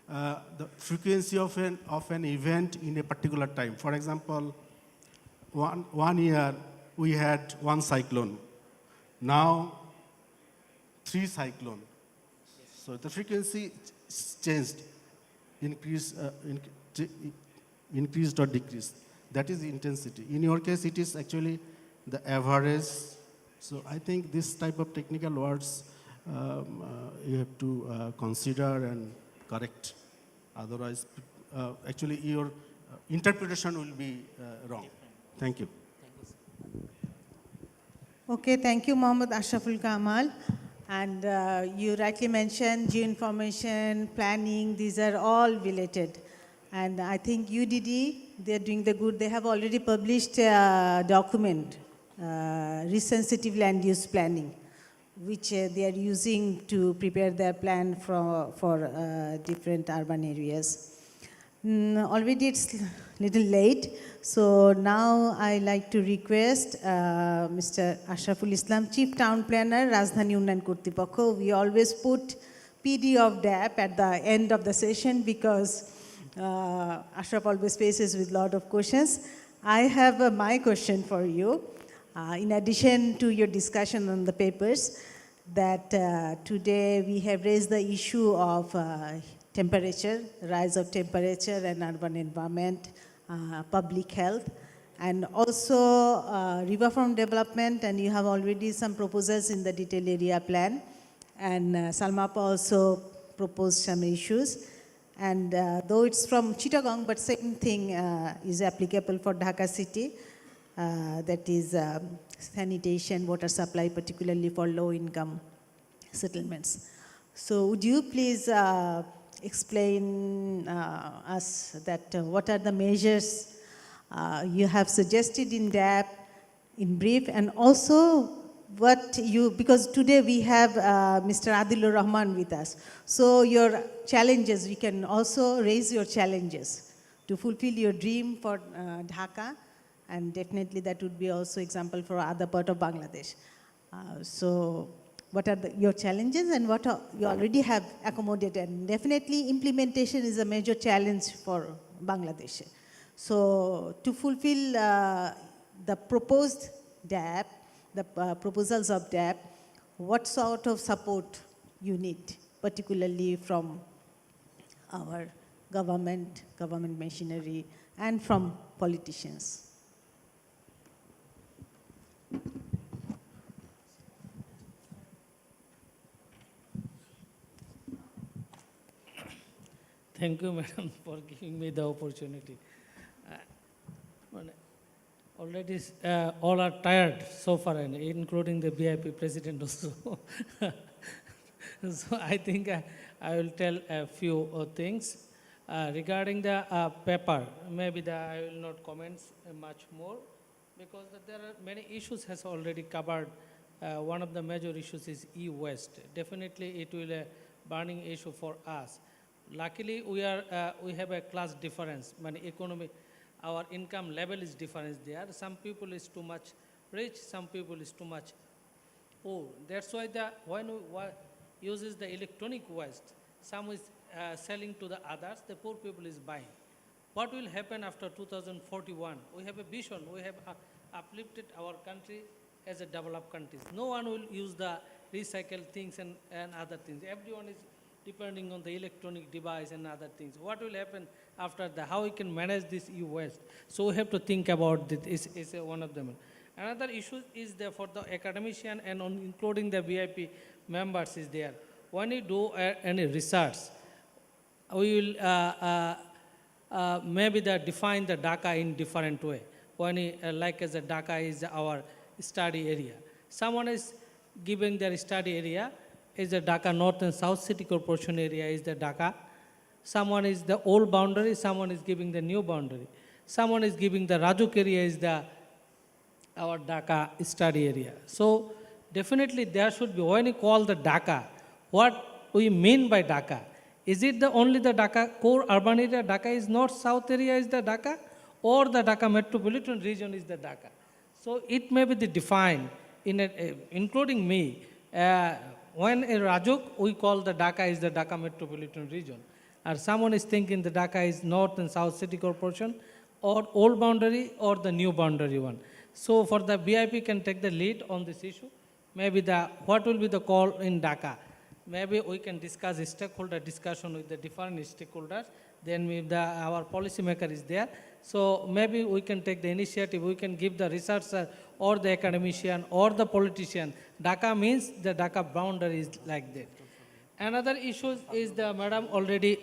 Speaker 11: the frequency of an event in a particular time. For example, one year we had one cyclone. Now 3 cyclones. So the frequency changed, increased or decreased. That is the intensity. In your case, it is actually the average. So I think this type of technical words you have to consider and correct. Otherwise, actually your interpretation will be wrong. Thank you.
Speaker 2: Okay, thank you, Mohammad Ashraful Kamal. And you rightly mentioned geoinformation, planning, these are all related. And I think UDD, they're doing the good. They have already published a document, resensitive land use planning, which they are using to prepare their plan for different urban areas. Already it's a little late, so now I like to request Mr. Ashraful Islam, Chief Town Planner, Rajdhani Unnayan Kortripokho. We always put PD of DAP at the end of the session because Ashraf always faces with a lot of questions. I have my question for you. In addition to your discussion on the papers, that today we have raised the issue of temperature, rise of temperature and urban environment, public health, and also riverfront development, and you have already some proposals in the detailed area plan. And Salmapa also proposed some issues. And though it's from Chittagong, but same thing is applicable for Dhaka city. That is sanitation, water supply, particularly for low-income settlements. So would you please explain us that what are the measures you have suggested in depth, in brief, and also what you, because today we have Mr. Adilur Rahman with us. So your challenges, you can also raise your challenges to fulfill your dream for Dhaka, and definitely that would be also example for other part of Bangladesh. So what are your challenges and what you already have accommodated? And definitely implementation is a major challenge for Bangladesh. So to fulfill the proposed DAP, the proposals of DAP, what sort of support you need, particularly from our government machinery, and from politicians?
Speaker 12: Thank you, madam, for giving me the opportunity. Already all are tired so far, and including the BIP president also. So I think I will tell a few things. Regarding the paper, maybe I will not comment much more, because there are many issues has already covered. One of the major issues is e-waste. Definitely it will be a burning issue for us. Luckily, we have a class difference, economic, our income level is different there. Some people is too much rich, some people is too much poor. That's why when we uses the electronic waste, some is selling to the others, the poor people is buying. What will happen after 2041? We have a vision, we have uplifted our country as a developed country. No one will use the recycled things and other things. Everyone is depending on the electronic device and other things. What will happen after that? How we can manage this e-waste? So we have to think about this is one of them. Another issue is there for the academician and including the VIP members is there. When you do any research, we will maybe define the Dhaka in different way. When like as a Dhaka is our study area. Someone is giving their study area is the Dhaka North and South City Corporation area is the Dhaka. Someone is the old boundary, someone is giving the new boundary. Someone is giving the Rajuk area is our Dhaka study area. So definitely there should be, when you call the Dhaka, what we mean by Dhaka? Is it only the Dhaka core urban area, Dhaka is north-south area is the Dhaka, or the Dhaka metropolitan region is the Dhaka? So it may be defined, including me. When in Rajuk, we call the Dhaka is the Dhaka metropolitan region. Or someone is thinking the Dhaka is North and South City Corporation, or old boundary, or the new boundary one. So for the BIP can take the lead on this issue. Maybe what will be the call in Dhaka? Maybe we can discuss a stakeholder discussion with the different stakeholders. Then if our policymaker is there, so maybe we can take the initiative, we can give the researcher or the academician or the politician. Dhaka means the Dhaka boundary is like that. Another issue is the madam already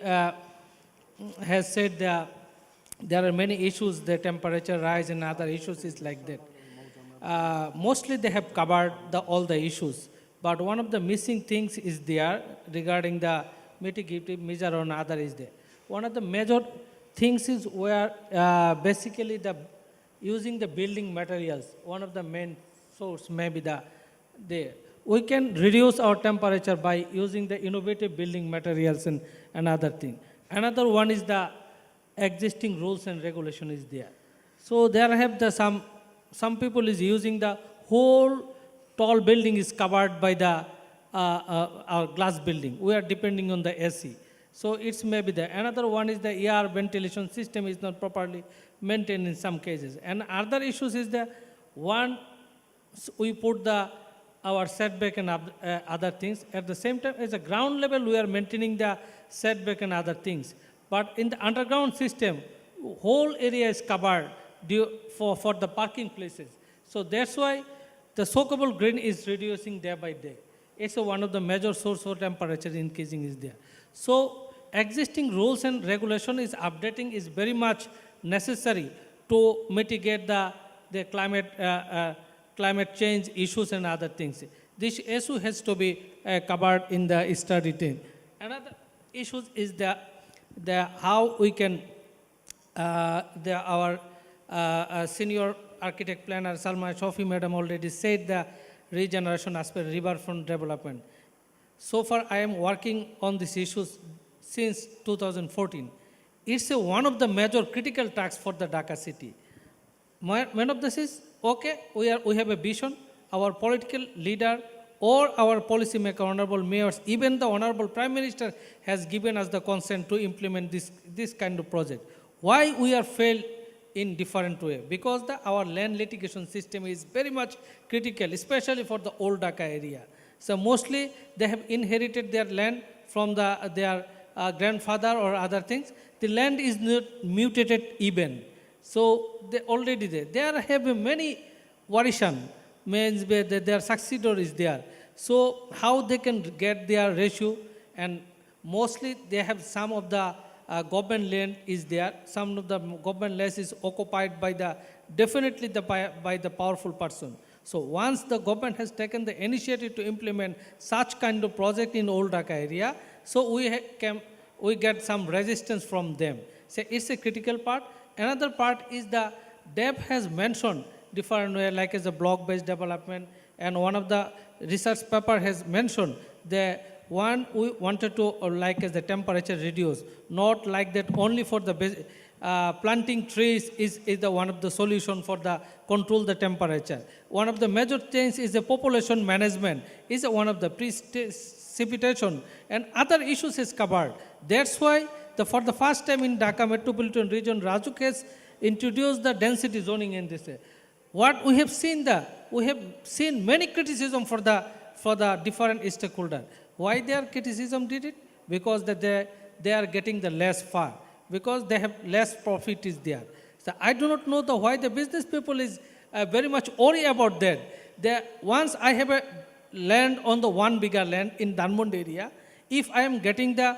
Speaker 12: has said there are many issues, the temperature rise and other issues is like that. Mostly they have covered all the issues, but one of the missing things is there regarding the mitigative measure or other is there. One of the major things is where basically using the building materials, one of the main source may be we can reduce our temperature by using the innovative building materials and another thing. Another one is the existing rules and regulation is there. So there have some people is using the whole tall building is covered by our glass building. We are depending on the AC. So it's maybe there. Another one is the air ventilation system is not properly maintained in some cases. And other issues is one we put our setback and other things. At the same time, as a ground level, we are maintaining the setback and other things. But in the underground system, whole area is covered for the parking places. So that's why the soakable grain is reducing day by day. It's one of the major source for temperature increasing is there. So existing rules and regulation is updating is very much necessary to mitigate the climate change issues and other things. This issue has to be covered in the study team. Another issue is the how we can our senior architect planner Salma Shofi madam already said the regeneration aspect, riverfront development. So far, I am working on these issues since 2014. It's one of the major critical tasks for the Dhaka city. One of this is, okay, we have a vision, our political leader or our policymaker, honorable mayors, even the honorable prime minister has given us the consent to implement this kind of project. Why we are failed in different way? Because our land litigation system is very much critical, especially for the old Dhaka area. So mostly they have inherited their land from their grandfather or other things. The land is not mutated even. So they already there. There have many varishan, means their successor is there. So how they can get their ratio, and mostly they have some of the government land is there. Some of the government land is occupied by definitely by the powerful person. So once the government has taken the initiative to implement such kind of project in old Dhaka area, so we get some resistance from them. So it's a critical part. Another part is the DEP has mentioned different way, like as a block-based development, and one of the research paper has mentioned the one we wanted to like as the temperature reduce, not like that only for the planting trees is the one of the solution for the control the temperature. One of the major things is the population management is one of the precipitation and other issues is covered. That's why for the first time in Dhaka metropolitan region, Rajuk has introduced the density zoning in this. What we have seen many criticism for the different stakeholders. Why their criticism did it? Because that they are getting the less far, because they have less profit is there. So I do not know why the business people is very much worried about that. Once I have a land on the one bigger land in Dhanmond area, if I am getting the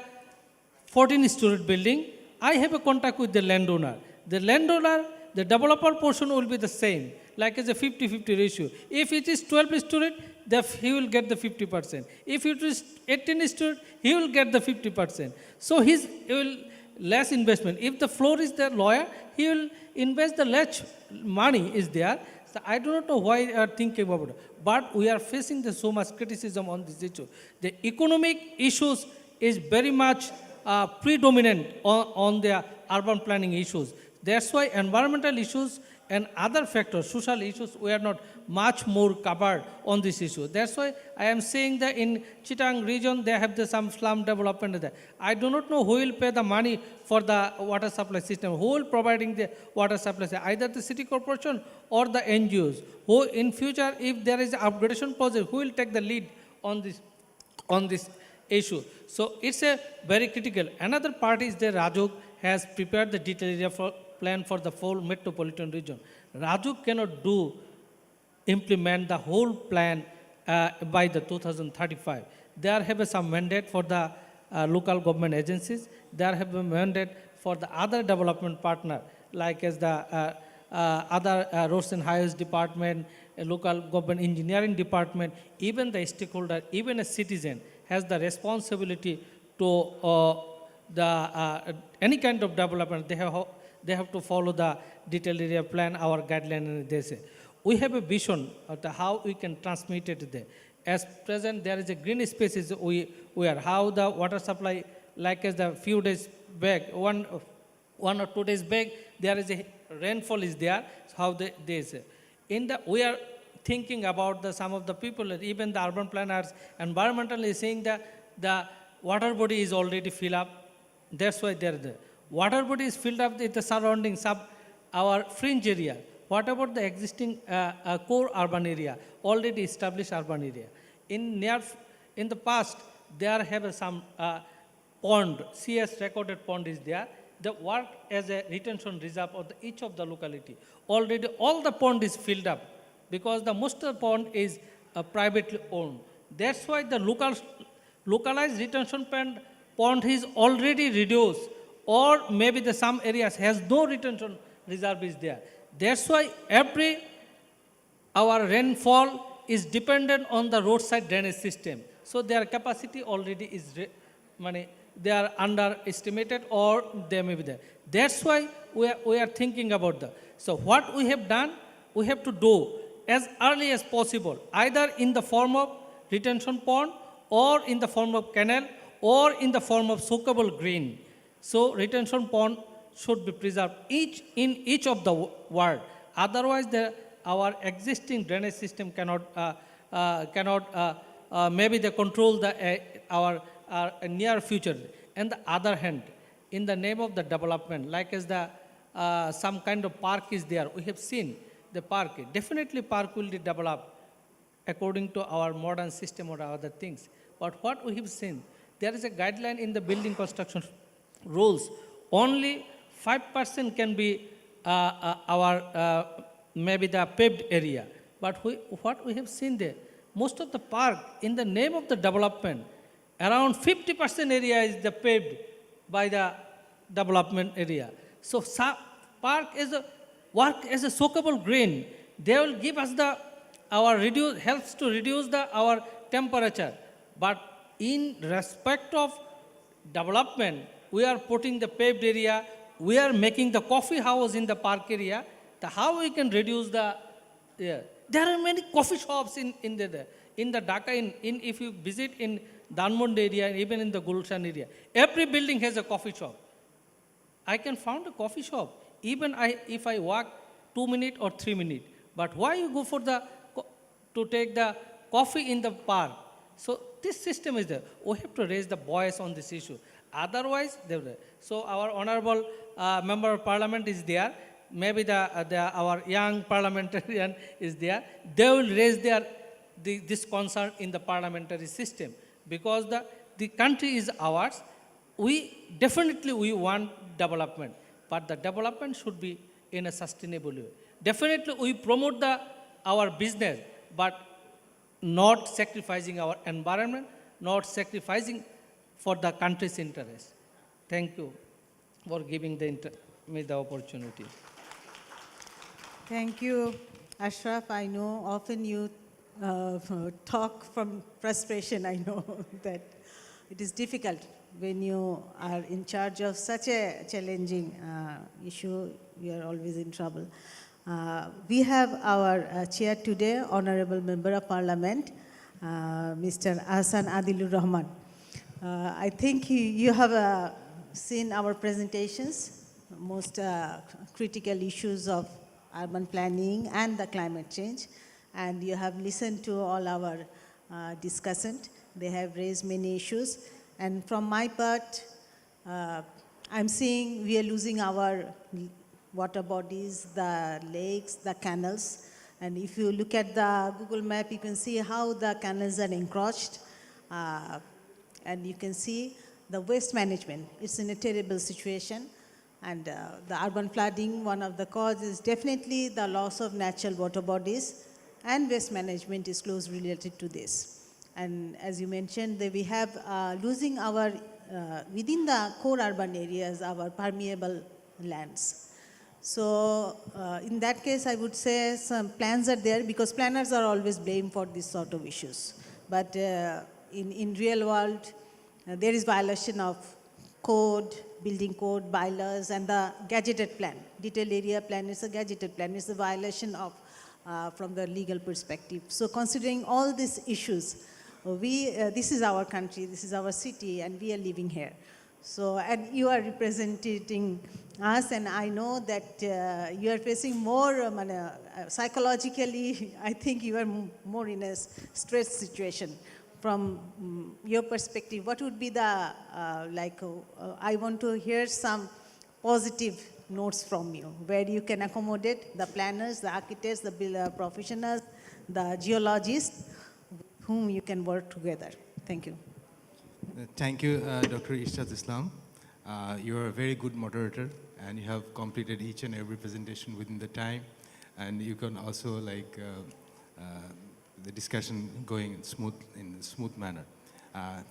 Speaker 12: 14-story building, I have a contact with the landowner. The landowner, the developer portion will be the same, like as a 50-50 ratio. If it is 12-story, he will get the 50%. If it is 18-story, he will get the 50%. So he will less investment. If the floor is there lower, he will invest the less money is there. So I do not know why they are thinking about it. But we are facing so much criticism on this issue. The economic issues is very much predominant on the urban planning issues. That's why environmental issues and other factors, social issues, we are not much more covered on this issue. That's why I am saying that in Chittagong region, they have some slum development there. I do not know who will pay the money for the water supply system, who will providing the water supply, either the city corporation or the NGOs, who in future, if there is an upgradation project, who will take the lead on this issue. So it's a very critical. Another part is that Rajuk has prepared the detailed area plan for the full metropolitan region. Rajuk cannot implement the whole plan by the 2035. There have some mandate for the local government agencies. There have a mandate for the other development partner, like as the other roads and highways department, local government engineering department, even the stakeholder, even a citizen has the responsibility to any kind of development. They have to follow the detailed area plan, our guideline, and they say. We have a vision of how we can transmit it there. As present, there is a green spaces we are. How the water supply, like as the few days back, one or 2 days back, there is a rainfall is there. So how they say. We are thinking about some of the people, even the urban planners, environmentally saying that the water body is already filled up. That's why they're there. Water body is filled up with the surroundings of our fringe area. what about the existing core urban area, already established urban area? In the past, there have some pond, CS recorded pond is there. The work as a retention reserve of each of the locality. Already all the pond is filled up because the most of the pond is privately owned. That's why the localized retention pond is already reduced, or maybe the some areas has no retention reserve is there. That's why our rainfall is dependent on the roadside drainage system. So their capacity already is, they are underestimated or they may be there. That's why we are thinking about that. So what we have done, we have to do as early as possible, either in the form of retention pond or in the form of canal or in the form of soakable green. So retention pond should be preserved in each of the ward. Otherwise, our existing drainage system cannot maybe they control our near future. On the other hand, in the name of the development, like as the some kind of park is there, we have seen the park. Definitely, park will be developed according to our modern system or other things. But what we have seen, there is a guideline in the building construction rules. Only 5% can be maybe the paved area. But what we have seen there, most of the park, in the name of the development, around 50% area is the paved by the development area. So park is work as a soakable green. They will give us helps to reduce our temperature. But in respect of development, we are putting the paved area, we are making the coffee house in the park area. How we can reduce there are many coffee shops in the Dhaka, if you visit in Dhanmound area, even in the Gulshan area, every building has a coffee shop. I can find a coffee shop, even if I walk 2 minutes or 3 minutes. But why you go to take the coffee in the park? So this system is there. We have to raise the voice on this issue. Otherwise, so our honorable member of parliament is there. Maybe our young parliamentarian is there. They will raise this concern in the parliamentary system, because the country is ours. We definitely want development, but the development should be in a sustainable way. Definitely we promote our business, but not sacrificing our environment, not sacrificing for the country's interest. Thank you for giving me the opportunity.
Speaker 2: Thank you, Ashraf. I know often you talk from frustration. I know that it is difficult when you are in charge of such a challenging issue. You are always in trouble. We have our chair today, Honorable Member of Parliament, Mr. Ahsan Adilur Rahman. I think you have seen our presentations, most critical issues of urban planning and the climate change, and you have listened to all our discussants. They have raised many issues, and from my part, I'm seeing we are losing our water bodies, the lakes, the canals, and if you look at the Google map, you can see how the canals are encroached, and you can see the waste management. It's in a terrible situation. And the urban flooding, one of the causes is definitely the loss of natural water bodies, and waste management is closely related to this. And as you mentioned, that we have losing our, within the core urban areas, our permeable lands. So in that case, I would say some plans are there, because planners are always blamed for this sort of issues. But in real world, there is violation of code, building code, bylaws, and the gazetted plan. Detailed area plan is a gazetted plan. It's a violation of, from the legal perspective. So considering all these issues, this is our country, this is our city, and we are living here. So, and you are representing us, and I know that you are facing more, psychologically, I think you are more in a stress situation. From your perspective, what would be the, I want to hear some positive notes from you, where you can accommodate the planners, the architects, the professionals, the geologists, with whom you can work together. Thank you.
Speaker 13: Thank you, Dr. Ishaq Islam. You are a very good moderator, and you have completed each and every presentation within the time, and you can also the discussion going in a smooth manner.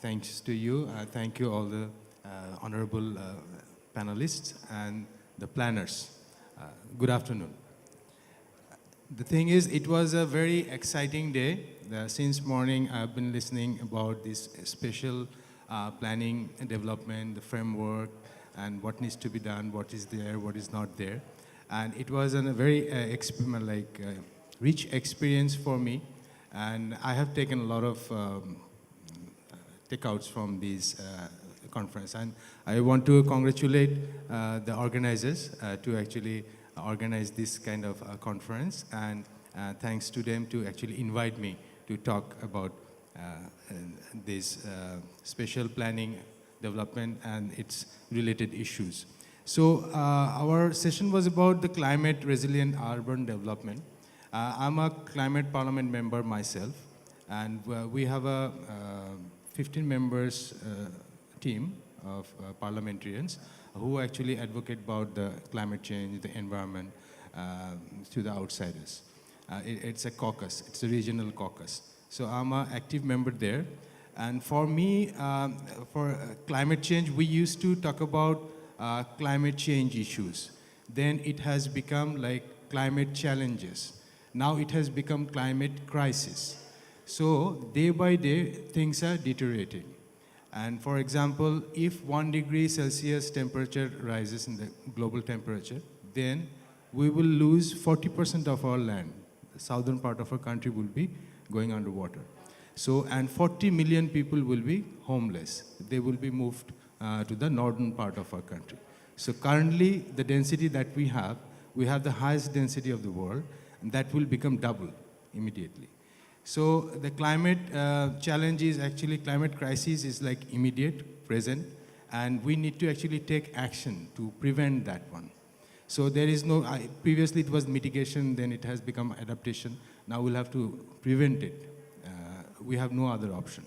Speaker 13: Thanks to you. Thank you all the honorable panelists and the planners. Good afternoon. The thing is, it was a very exciting day. Since morning, I've been listening about this special planning and development, the framework, and what needs to be done, what is there, what is not there. And it was a very rich experience for me. And I have taken a lot of takeouts from this conference. And I want to congratulate the organizers to actually organize this kind of conference. And thanks to them to actually invite me to talk about this special planning development and its related issues. So our session was about the climate resilient urban development. I'm a climate parliament member myself, and we have a 15 members team of parliamentarians who actually advocate about the climate change, the environment to the outsiders. It's a caucus, it's a regional caucus. So I'm an active member there. And for me, for climate change, we used to talk about climate change issues. Then it has become like climate challenges. Now it has become climate crisis. So day by day, things are deteriorating. And for example, if 1 degree Celsius temperature rises in the global temperature, then we will lose 40% of our land. The southern part of our country will be going underwater. So, and 40 million people will be homeless. They will be moved to the northern part of our country. So currently, the density that we have the highest density of the world, and that will become double immediately. So the climate challenge is actually, climate crisis is like immediate, present, and we need to actually take action to prevent that one. So there is no, previously it was mitigation, then it has become adaptation. Now we'll have to prevent it. We have no other option.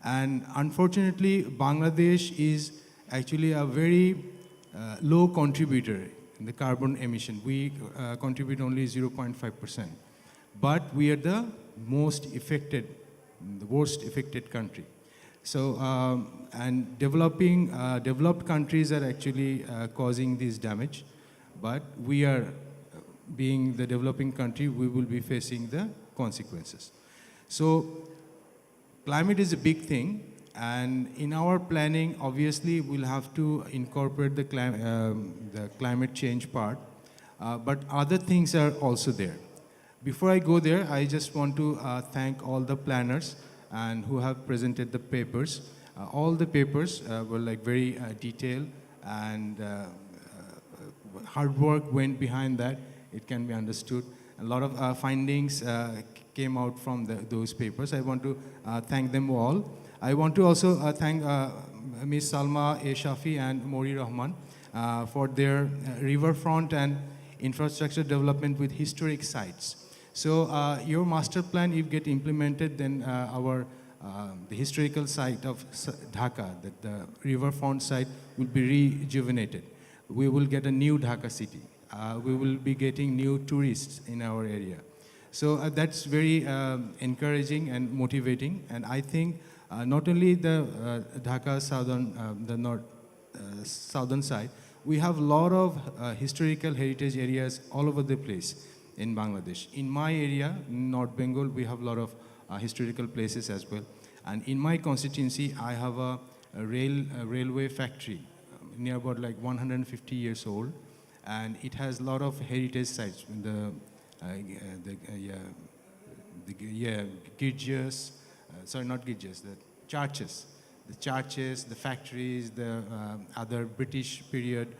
Speaker 13: And unfortunately, Bangladesh is actually a very low contributor in the carbon emission. We contribute only 0.5%. But we are the most affected, the worst affected country. So, and developed countries are actually causing this damage. But we are, being the developing country, we will be facing the consequences. So, climate is a big thing, and in our planning, obviously, we'll have to incorporate the climate change part, but other things are also there. Before I go there, I just want to thank all the planners and who have presented the papers. All the papers were like very detailed, and hard work went behind that. It can be understood. A lot of findings came out from those papers. I want to thank them all. I want to also thank Ms. Salma A. Shafi and Mori Rahman for their riverfront and infrastructure development with historic sites. So your master plan, if get implemented, then the historical site of Dhaka, the riverfront site, will be rejuvenated. We will get a new Dhaka city. We will be getting new tourists in our area. So that's very encouraging and motivating. And I think not only the Dhaka southern side, we have a lot of historical heritage areas all over the place in Bangladesh. In my area, North Bengal, we have a lot of historical places as well. And in my constituency, I have a railway factory near about like 150 years old. And it has a lot of heritage sites. The gidjas, sorry, not gidjas, the churches. The churches, the factories, the other British period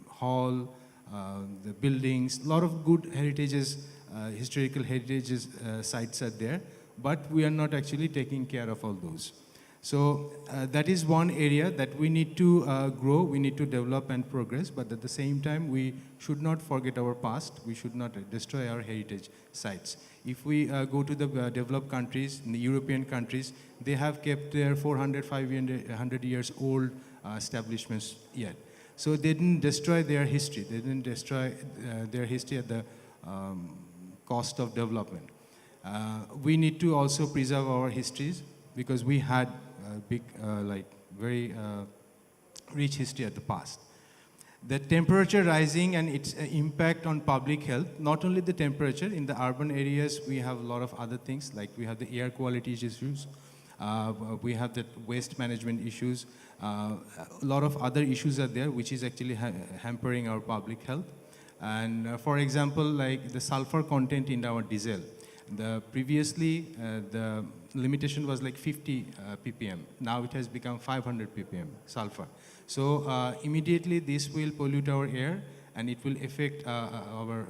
Speaker 13: hall, the buildings, a lot of good heritages, historical heritages sites are there, but we are not actually taking care of all those. So that is one area that we need to grow, we need to develop and progress, but at the same time, we should not forget our past, we should not destroy our heritage sites. If we go to the developed countries, in the European countries, they have kept their 400, 500 years old establishments yet. So they didn't destroy their history, they didn't destroy their history at the cost of development. We need to also preserve our histories because we had big, very rich history at the past. The temperature rising and its impact on public health, not only the temperature, in the urban areas we have a lot of other things, like we have the air quality issues, we have the waste management issues, a lot of other issues are there which is actually hampering our public health. And for example, like the sulfur content in our diesel. Previously, the limitation was like 50 ppm. Now it has become 500 ppm sulfur. So immediately this will pollute our air and it will affect our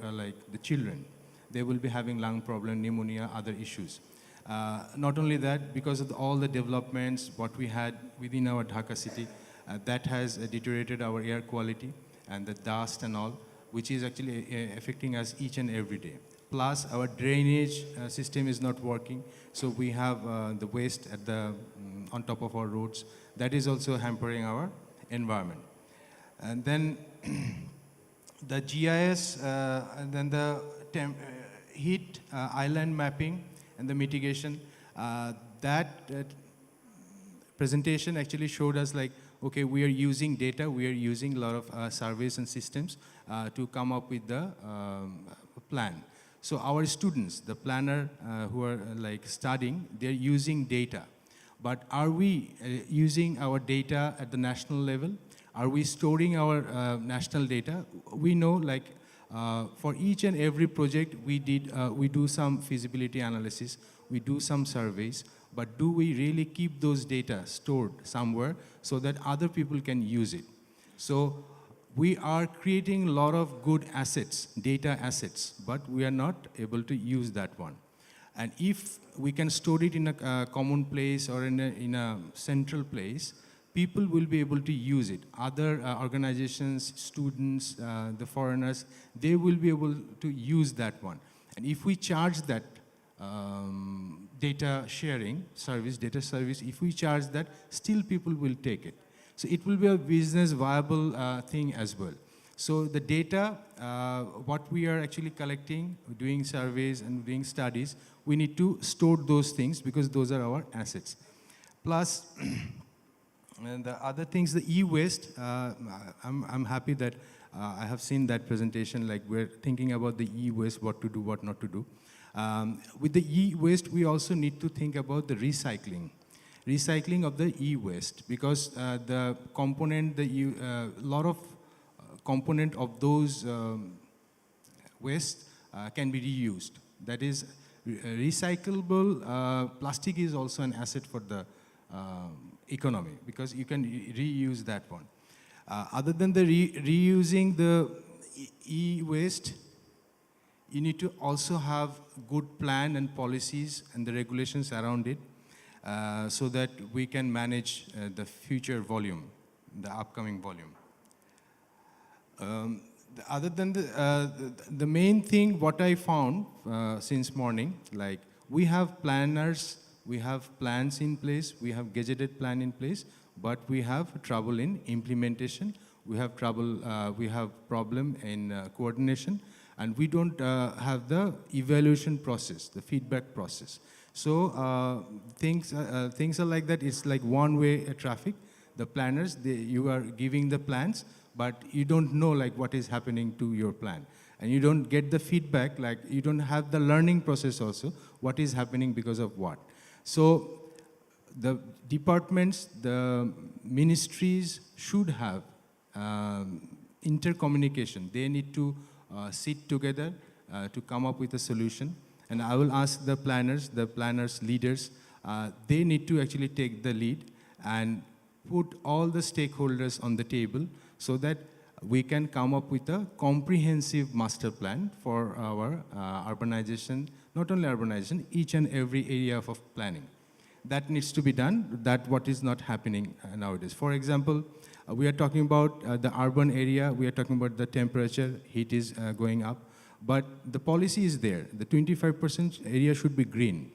Speaker 13: the children. They will be having lung problem, pneumonia, other issues. Not only that, because of all the developments what we had within our Dhaka city, that has deteriorated our air quality and the dust and all, which is actually affecting us each and every day. Plus, our drainage system is not working, so we have the waste at on top of our roads. That is also hampering our environment. And then the GIS, and then the heat island mapping and the mitigation. That presentation actually showed us like, okay, we are using data, we are using a lot of surveys and systems to come up with the plan. So our students, the planner who are studying, they're using data. But are we using our data at the national level? Are we storing our national data? We know for each and every project we do some feasibility analysis, we do some surveys, but do we really keep those data stored somewhere so that other people can use it? So we are creating a lot of good assets, data assets, but we are not able to use that one. And if we can store it in a common place or in a central place, people will be able to use it. Other organizations, students, the foreigners, they will be able to use that one. And if we charge that data sharing service, data service, if we charge that, still people will take it. So it will be a business viable thing as well. So the data, what we are actually collecting, doing surveys and doing studies, we need to store those things because those are our assets. Plus, and the other things, the e-waste, I'm happy that I have seen that presentation, like we're thinking about the e-waste, what to do, what not to do. With the e-waste, we also need to think about the recycling of the e-waste, because the component, lot of component of those waste can be reused. That is, recyclable plastic is also an asset for the economy, because you can reuse that one. Other than the reusing the e-waste, you need to also have good plan and policies and the regulations around it, so that we can manage the future volume, the upcoming volume. Other than the main thing, what I found since morning, like we have planners, we have plans in place, we have gazetted plan in place, but we have trouble in implementation, we have problem in coordination, and we don't have the evaluation process, the feedback process. So things are like that. It's like one-way traffic. The planners, you are giving the plans, but you don't know like what is happening to your plan. And you don't get the feedback, like you don't have the learning process also, what is happening because of what. So the departments, the ministries should have intercommunication. They need to sit together to come up with a solution. And I will ask the planners leaders, they need to actually take the lead and put all the stakeholders on the table so that we can come up with a comprehensive master plan for our urbanization, not only urbanization, each and every area of planning. that needs to be done, that what is not happening nowadays. For example, we are talking about the urban area, we are talking about the temperature, heat is going up, but the policy is there. The 25% area should be green.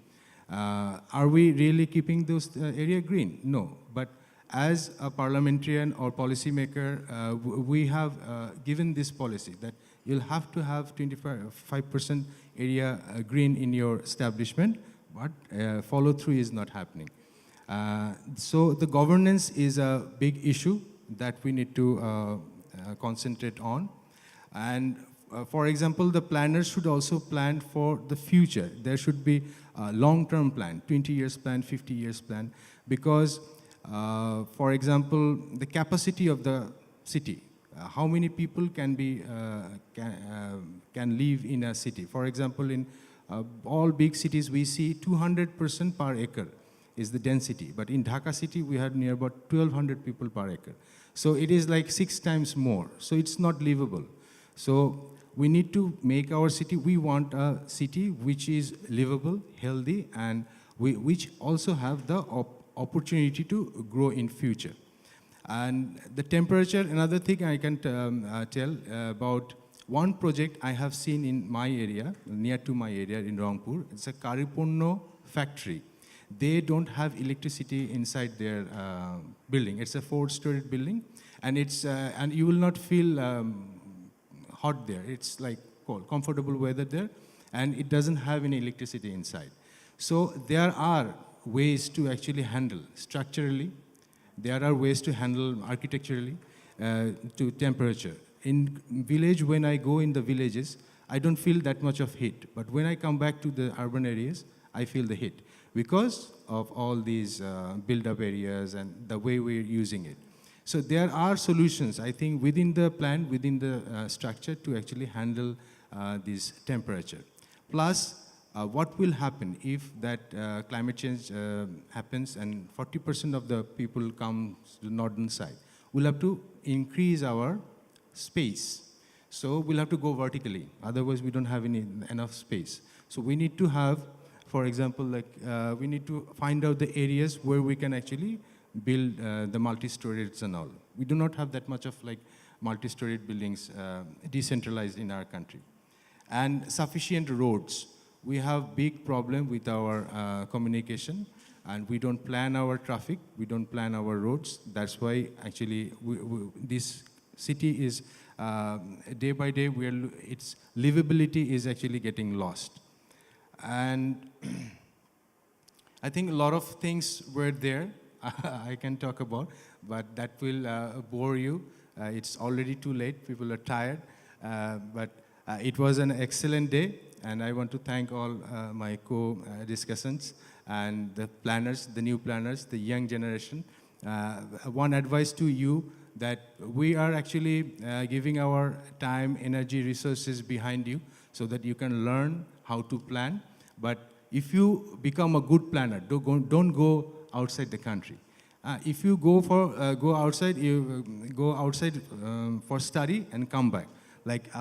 Speaker 13: Are we really keeping those area green? No, but as a parliamentarian or policymaker, we have given this policy that you'll have to have 25% area green in your establishment, but follow through is not happening. So the governance is a big issue that we need to concentrate on. And for example, the planners should also plan for the future. There should be a long-term plan, 20 years plan, 50 years plan, because for example, the capacity of the city, how many people can live in a city. For example, in all big cities, we see 200% per acre is the density. But in Dhaka city, we had near about 1,200 people per acre. So it is like 6 times more. So it's not livable. So we need to make our city, we want a city which is livable, healthy, and which also have the opportunity to grow in future. And the temperature, another thing I can tell about one project I have seen in my area, near to my area in Rangpur. It's a Karipunno factory. They don't have electricity inside their building. It's a 4-story building, and and you will not feel hot there. It's like cold, comfortable weather there, and it doesn't have any electricity inside. So there are ways to actually handle structurally. There are ways to handle architecturally to temperature. In village, when I go in the villages, I don't feel that much of heat. But when I come back to the urban areas, I feel the heat because of all these build-up areas and the way we're using it. So there are solutions, I think, within the plan, within the structure to actually handle this temperature. Plus, what will happen if that climate change happens and 40% of the people come to the northern side? We'll have to increase our space. So we'll have to go vertically. Otherwise, we don't have enough space. So we need to have, for example, like we need to find out the areas where we can actually build the multi-storied and all. We do not have that much of like multi-storied buildings decentralized in our country. And sufficient roads. We have big problem with our communication, and we don't plan our traffic, we don't plan our roads. That's why actually this city is day by day, its livability is actually getting lost. And I think a lot of things were there I can talk about, but that will bore you. It's already too late, people are tired, but it was an excellent day. And I want to thank all my co-discussants and the planners, the new planners, the young generation. One advice to you that we are actually giving our time, energy, resources behind you so that you can learn how to plan. But if you become a good planner, don't go outside the country. If you go outside, you go outside for study and come back. Like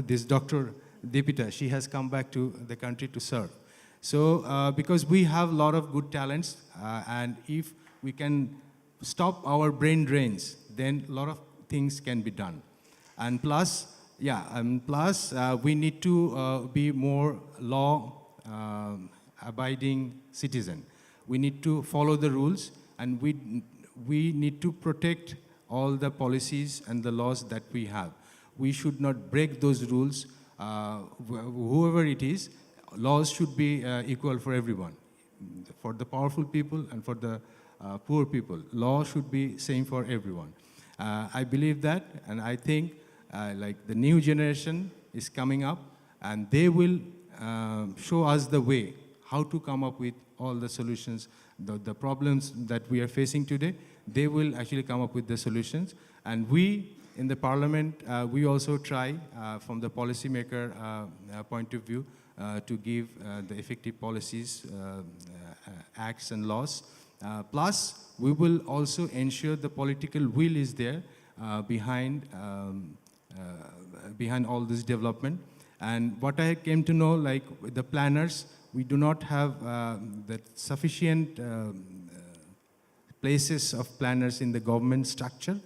Speaker 13: this Dr. Deepita, she has come back to the country to serve. So because we have a lot of good talents, and if we can stop our brain drains, then a lot of things can be done. And plus, we need to be more law-abiding citizen. We need to follow the rules, and we need to protect all the policies and the laws that we have. We should not break those rules. Whoever it is, laws should be equal for everyone. For the powerful people and for the poor people, law should be same for everyone. I believe that, and I think like the new generation is coming up, and they will show us the way how to come up with all the solutions, the problems that we are facing today. They will actually come up with the solutions, and we in the parliament, we also try from the policymaker point of view to give the effective policies, acts and laws. Plus, we will also ensure the political will is there behind all this development. And what I came to know, like the planners, we do not have the sufficient places of planners in the government structure.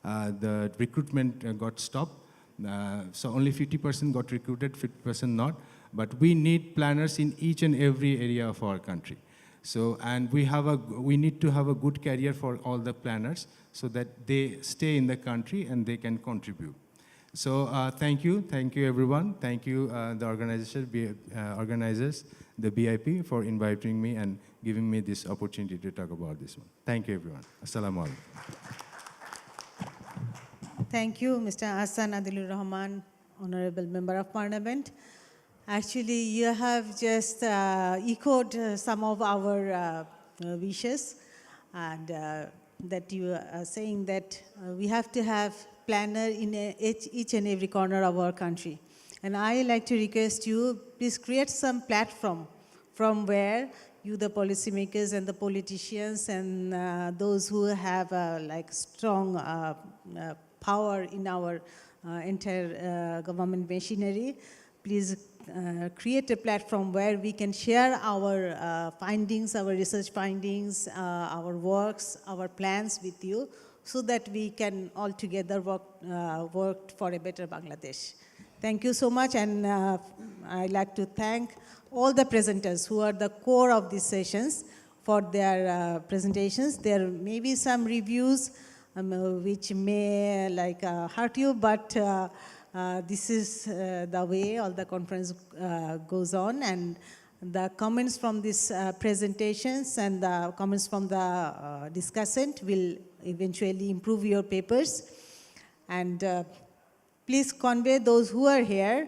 Speaker 13: The recruitment got stopped. So only 50% got recruited, 50% not. But we need planners in each and every area of our country. So, and we need to have a good career for all the planners so that they stay in the country and they can contribute. So thank you everyone. Thank you the organizers, the BIP for inviting me and giving me this opportunity to talk about this one. Thank you everyone. Assalamu alaikum.
Speaker 2: Thank you, Mr. Hassan Adilur Rahman, Honorable Member of Parliament. Actually, you have just echoed some of our wishes, and that you are saying that we have to have planner in each and every corner of our country. And I like to request you, please create some platform from where you, the policymakers and the politicians and those who have like strong power in our entire government machinery, please create a platform where we can share our findings, our research findings, our works, our plans with you, so that we can all together work for a better Bangladesh. Thank you so much, and I'd like to thank all the presenters who are the core of these sessions for their presentations. There may be some reviews which may hurt you, but this is the way all the conference goes on, and the comments from these presentations and the comments from the discussant will eventually improve your papers. And please convey those who are here,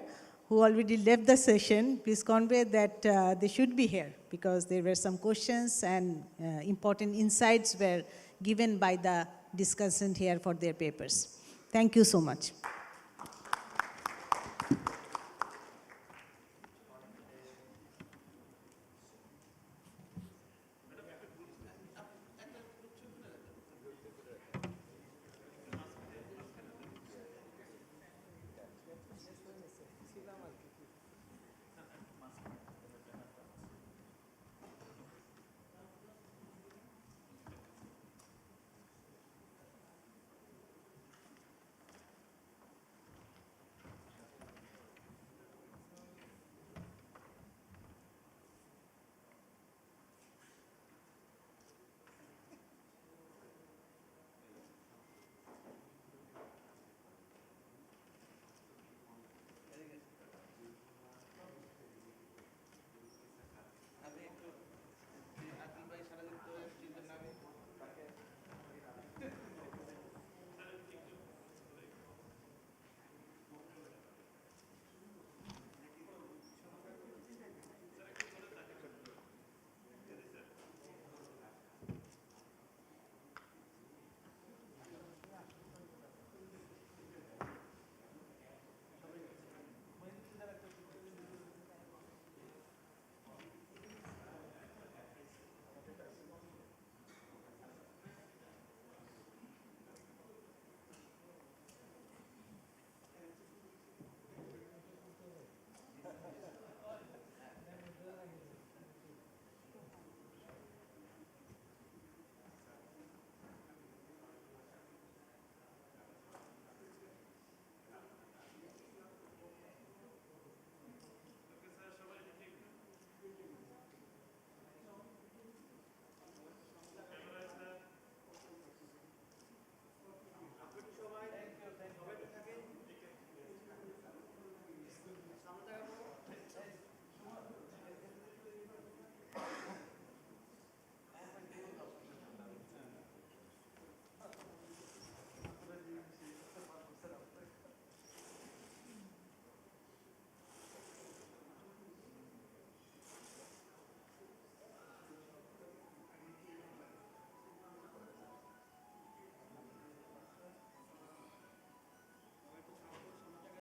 Speaker 2: who already left the session, please convey that they should be here, because there were some questions and important insights were given by the discussant here for their papers. Thank you so much.